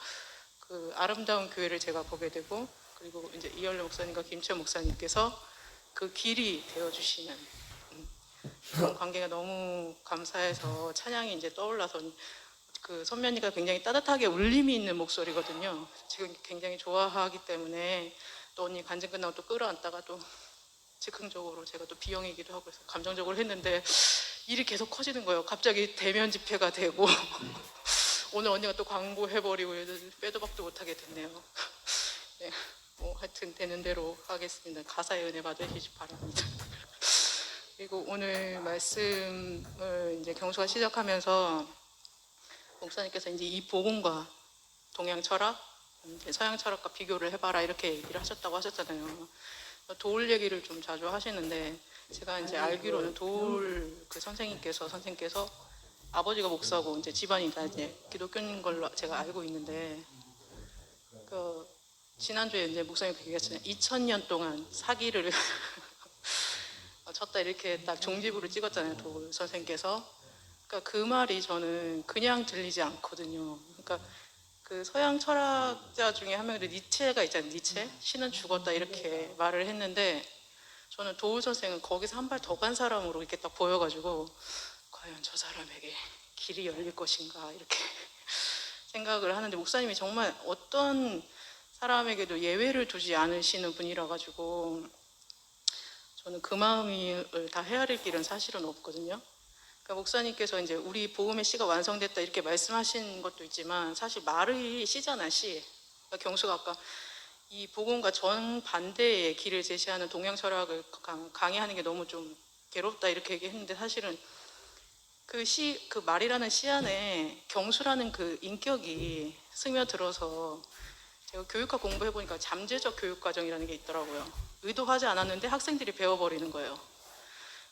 그 아름다운 교회를 제가 보게 되고, 그리고 이제 이열래 목사님과 김채 목사님께서 그 길이 되어 주시는 그런 관계가 너무 감사해서 찬양이 이제 떠올라서, 그 선면이가 굉장히 따뜻하게 울림이 있는 목소리거든요. 지금 굉장히 좋아하기 때문에 또 언니 간증 끝나고 또 끌어안다가 또 즉흥적으로 제가 또 비영이기도 하고 해서 감정적으로 했는데 일이 계속 커지는 거예요. 갑자기 대면 집회가 되고 오늘 언니가 또 광고해버리고 빼도 박도 못하게 됐네요. 네, 뭐 하여튼 되는 대로 하겠습니다. 가사의 은혜 받으시기 바랍니다. 그리고 오늘 말씀을 이제 경수가 시작하면서 목사님께서 이제 이 복음과 동양 철학, 이제 서양 철학과 비교를 해봐라 이렇게 얘기를 하셨다고 하셨잖아요. 도울 얘기를 좀 자주 하시는데, 제가 이제 알기로는 도울 그 선생님께서 아버지가 목사고 이제 집안이 다 이제 기독교인 걸로 제가 알고 있는데, 그 지난주에 이제 목사님 얘기했잖아요. 2000년 동안 사기를 쳤다 이렇게 딱 종지부를 찍었잖아요. 도울 선생님께서. 그러니까 그 말이 저는 그냥 들리지 않거든요. 그러니까 그 서양 철학자 중에 한 명인데 니체가 있잖아요. 니체, 신은 죽었다 이렇게 말을 했는데, 저는 도울 선생은 거기서 한 발 더 간 사람으로 이렇게 딱 보여가지고 과연 저 사람에게 길이 열릴 것인가 이렇게 생각을 하는데, 목사님이 정말 어떤 사람에게도 예외를 두지 않으시는 분이라 가지고 저는 그 마음을 다 헤아릴 길은 사실은 없거든요. 그러니까 목사님께서 이제 우리 복음의 시가 완성됐다 이렇게 말씀하신 것도 있지만, 사실 말의 시잖아, 시. 그러니까 경수가 아까 이 복음과 정반대의 길을 제시하는 동양 철학을 강의하는 게 너무 좀 괴롭다 이렇게 얘기했는데, 사실은 그 말이라는 시 안에 경수라는 그 인격이 스며들어서, 제가 교육학 공부해보니까 잠재적 교육과정이라는 게 있더라고요. 의도하지 않았는데 학생들이 배워버리는 거예요.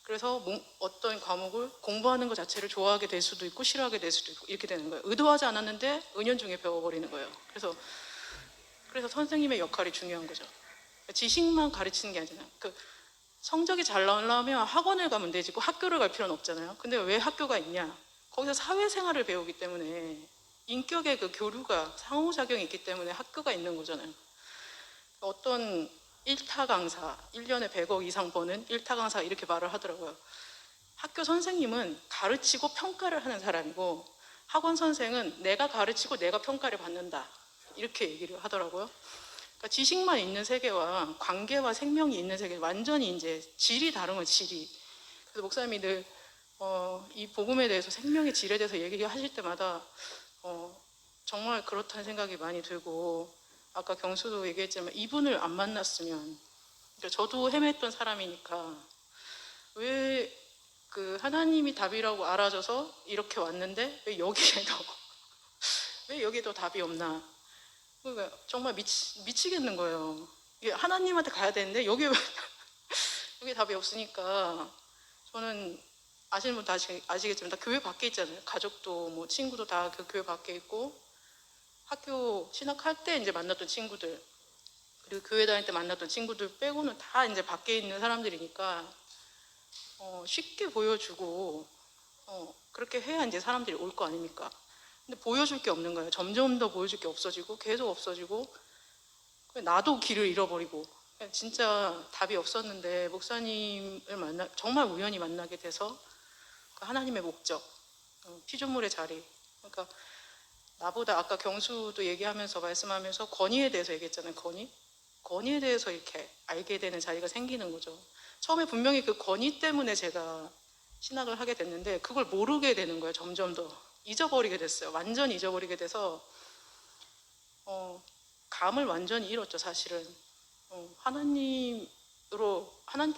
그래서 어떤 과목을 공부하는 것 자체를 좋아하게 될 수도 있고 싫어하게 될 수도 있고 이렇게 되는 거예요. 의도하지 않았는데 은연중에 배워버리는 거예요. 그래서 선생님의 역할이 중요한 거죠. 지식만 가르치는 게 아니잖아요. 그 성적이 잘 나오려면 학원을 가면 되지, 학교를 갈 필요는 없잖아요. 근데 왜 학교가 있냐? 거기서 사회생활을 배우기 때문에, 인격의 그 교류가 상호작용이 있기 때문에 학교가 있는 거잖아요. 어떤 1타 강사, 1년에 100억 이상 버는 1타 강사 이렇게 말을 하더라고요. 학교 선생님은 가르치고 평가를 하는 사람이고, 학원 선생은 내가 가르치고 내가 평가를 받는다 이렇게 얘기를 하더라고요. 그러니까 지식만 있는 세계와 관계와 생명이 있는 세계, 완전히 이제 질이 다른 거예요, 질이. 그래서 목사님이 늘 이 복음에 대해서, 생명의 질에 대해서 얘기하실 때마다 정말 그렇다는 생각이 많이 들고, 아까 경수도 얘기했지만 이분을 안 만났으면, 그러니까 저도 헤맸던 사람이니까 왜 그 하나님이 답이라고 알아줘서 이렇게 왔는데 왜 여기에도 답이 없나. 그러니까 정말 미치겠는 거예요. 이게 하나님한테 가야 되는데 여기 답이 없으니까, 저는 아시는 분 다 아시겠지만 다 교회 밖에 있잖아요. 가족도 뭐 친구도 다 그 교회 밖에 있고, 학교 신학할 때 이제 만났던 친구들, 그리고 교회 다닐 때 만났던 친구들 빼고는 다 이제 밖에 있는 사람들이니까 쉽게 보여주고 그렇게 해야 이제 사람들이 올 거 아닙니까? 근데 보여줄 게 없는 거예요. 점점 더 보여줄 게 없어지고 계속 없어지고, 나도 길을 잃어버리고, 진짜 답이 없었는데 목사님을 정말 우연히 만나게 돼서 그 하나님의 목적, 피조물의 자리, 그러니까 나보다, 아까 경수도 얘기하면서 말씀하면서 건의에 대해서 얘기했잖아요. 건의에 대해서 이렇게 알게 되는 자리가 생기는 거죠. 처음에 분명히 그 건의 때문에 제가 신학을 하게 됐는데 그걸 모르게 되는 거예요. 점점 더 잊어버리게 됐어요. 완전히 잊어버리게 돼서 감을 완전히 잃었죠. 사실은 하나님께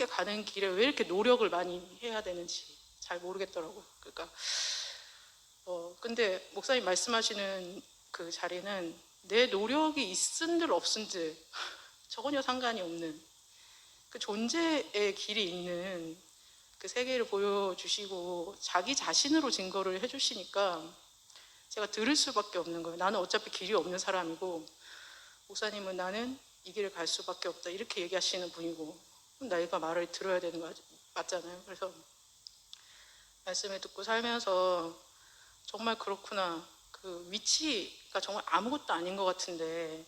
가는 길에 왜 이렇게 노력을 많이 해야 되는지 잘 모르겠더라고요. 그러니까 근데 목사님 말씀하시는 그 자리는 내 노력이 있은들 없은들 전혀 상관이 없는 그 존재의 길이 있는 그 세계를 보여주시고 자기 자신으로 증거를 해주시니까 제가 들을 수밖에 없는 거예요. 나는 어차피 길이 없는 사람이고 목사님은 나는 이 길을 갈 수밖에 없다 이렇게 얘기하시는 분이고 그럼 내가 말을 들어야 되는 거 맞잖아요. 그래서 말씀을 듣고 살면서 정말 그렇구나. 그 위치가 정말 아무것도 아닌 것 같은데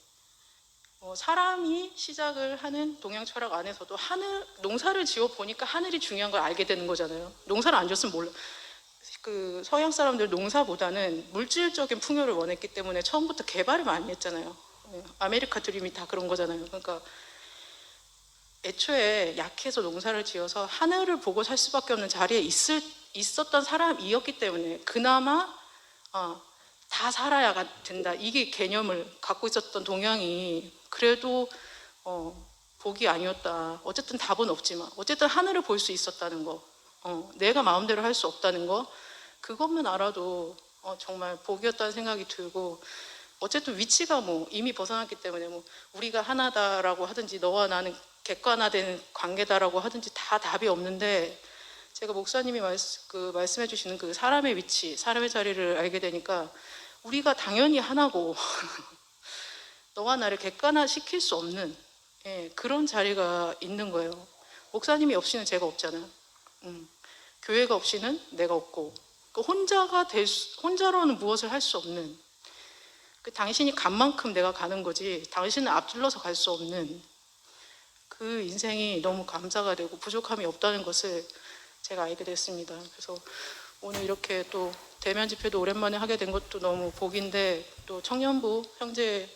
사람이 시작을 하는 동양 철학 안에서도 농사를 지어 보니까 하늘이 중요한 걸 알게 되는 거잖아요. 농사를 안 지었으면 몰라. 그 서양 사람들 농사보다는 물질적인 풍요를 원했기 때문에 처음부터 개발을 많이 했잖아요. 아메리카 드림이 다 그런 거잖아요. 그러니까 애초에 약해서 농사를 지어서 하늘을 보고 살 수밖에 없는 자리에 있었던 사람이었기 때문에 그나마 다 살아야 된다 이게 개념을 갖고 있었던 동양이 그래도 복이 아니었다. 어쨌든 답은 없지만 어쨌든 하늘을 볼 수 있었다는 거, 내가 마음대로 할 수 없다는 거 그것만 알아도 정말 복이었다는 생각이 들고 어쨌든 위치가 뭐 이미 벗어났기 때문에 뭐 우리가 하나다라고 하든지 너와 나는 객관화된 관계다라고 하든지 다 답이 없는데 제가 목사님이 말씀해 주시는 그 사람의 위치, 사람의 자리를 알게 되니까 우리가 당연히 하나고 너와 나를 객관화시킬 수 없는 그런 자리가 있는 거예요. 목사님이 없이는 제가 없잖아요. 교회가 없이는 내가 없고 그 혼자로는 무엇을 할 수 없는 그 당신이 간 만큼 내가 가는 거지 당신은 앞질러서 갈 수 없는 그 인생이 너무 감사가 되고 부족함이 없다는 것을 제가 알게 됐습니다. 그래서 오늘 이렇게 또 대면 집회도 오랜만에 하게 된 것도 너무 복인데 또 청년부 형제인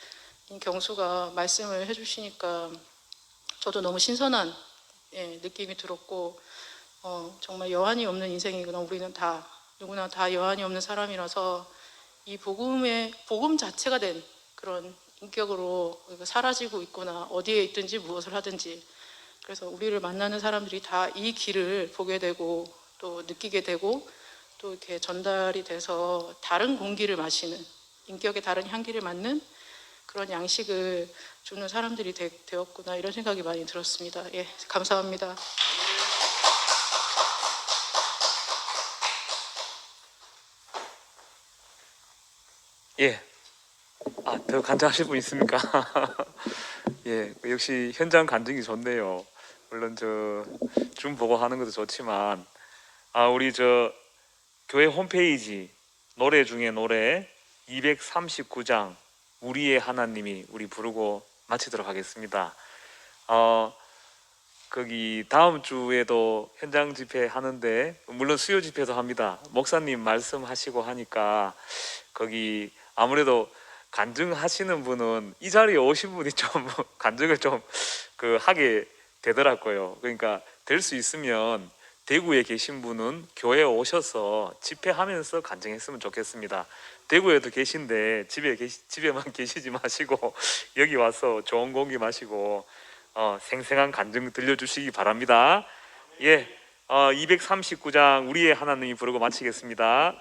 경수가 말씀을 해주시니까 저도 너무 신선한 느낌이 들었고 정말 여한이 없는 인생이구나. 우리는 다 누구나 다 여한이 없는 사람이라서 이 복음 자체가 된 그런 인격으로 사라지고 있구나. 어디에 있든지 무엇을 하든지. 그래서 우리를 만나는 사람들이 다 이 길을 보게 되고 또 느끼게 되고 또 이렇게 전달이 돼서 다른 공기를 마시는 인격의 다른 향기를 맡는 그런 양식을 주는 사람들이 되었구나 이런 생각이 많이 들었습니다. 예, 감사합니다. 예. 더 간증하실 분 있습니까? 예, 역시 현장 간증이 좋네요. 물론 줌 보고 하는 것도 좋지만 우리 교회 홈페이지 노래 중에 노래 239장 우리의 하나님이 우리 부르고 마치도록 하겠습니다. 거기 다음 주에도 현장 집회 하는데 물론 수요 집회도 합니다. 목사님 말씀하시고 하니까 거기 아무래도 간증하시는 분은 이 자리에 오신 분이 좀 간증을 좀 하게 되더라고요. 그러니까 될 수 있으면 대구에 계신 분은 교회에 오셔서 집회하면서 간증했으면 좋겠습니다. 대구에도 계신데 집에만 계시지 마시고 여기 와서 좋은 공기 마시고 생생한 간증 들려주시기 바랍니다. 예, 239장 우리의 하나님이 부르고 마치겠습니다.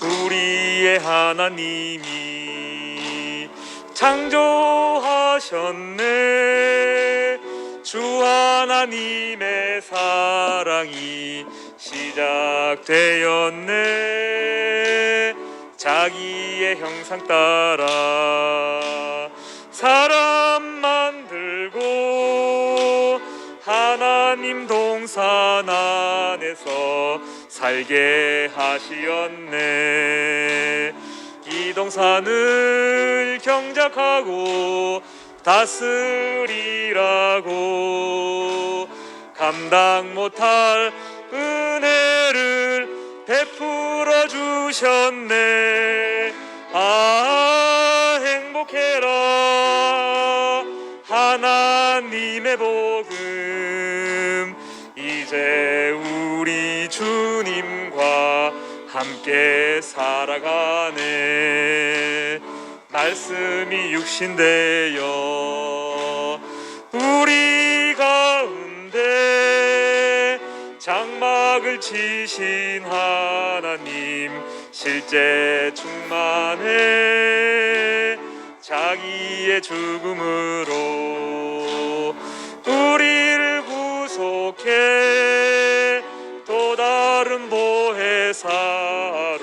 우리의 하나님이 창조하셨네. 주 하나님의 사랑이 시작되었네. 자기의 형상 따라 사람 만들고 하나님 동산 안에서 살게 하시었네. 이 동산을 경작하고 다스리라고 감당 못할 은혜를 베풀어 주셨네. 행복해라 하나님의 복음. 이제 우리 주님과 함께 살아가네. 날 말씀이 육신되어 우리 가운데 장막을 치신 하나님 실제 충만해 자기의 죽음으로 우리를 구속해 또 다른 보혜사로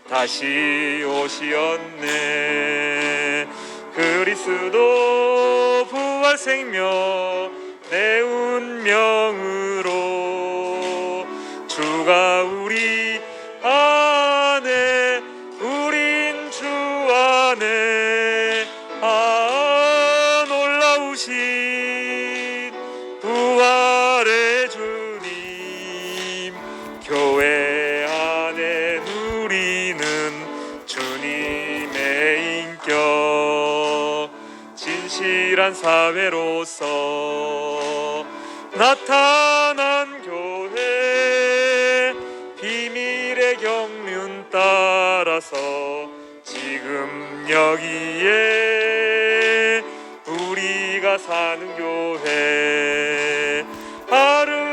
다시 오시었네. 그리스도 부활 생명 내 운명으로 주가 우리 안에 우린 주 안에 놀라우신 부활의 주님 교회 안에 누리는 주님의 인격 진실한 사회로서 나타난 교회 비밀의 경륜 따라서 지금 여기에 우리가 사는 교회 아름다워라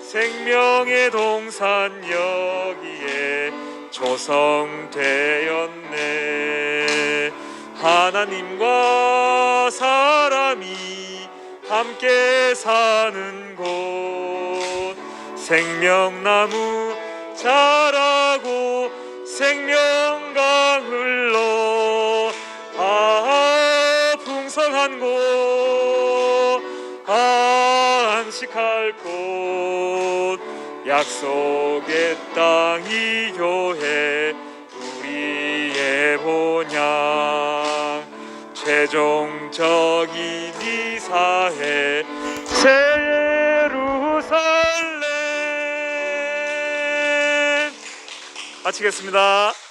생명의 동산 여기에 조성되었네. 하나님과 사람이 함께 사는 곳 생명나무 자라고 생명강 흘러 풍성한 곳 안식할 곳 약속의 땅 이 교회 우리의 본향 최종적인 이사회 새 예루살렘 마치겠습니다.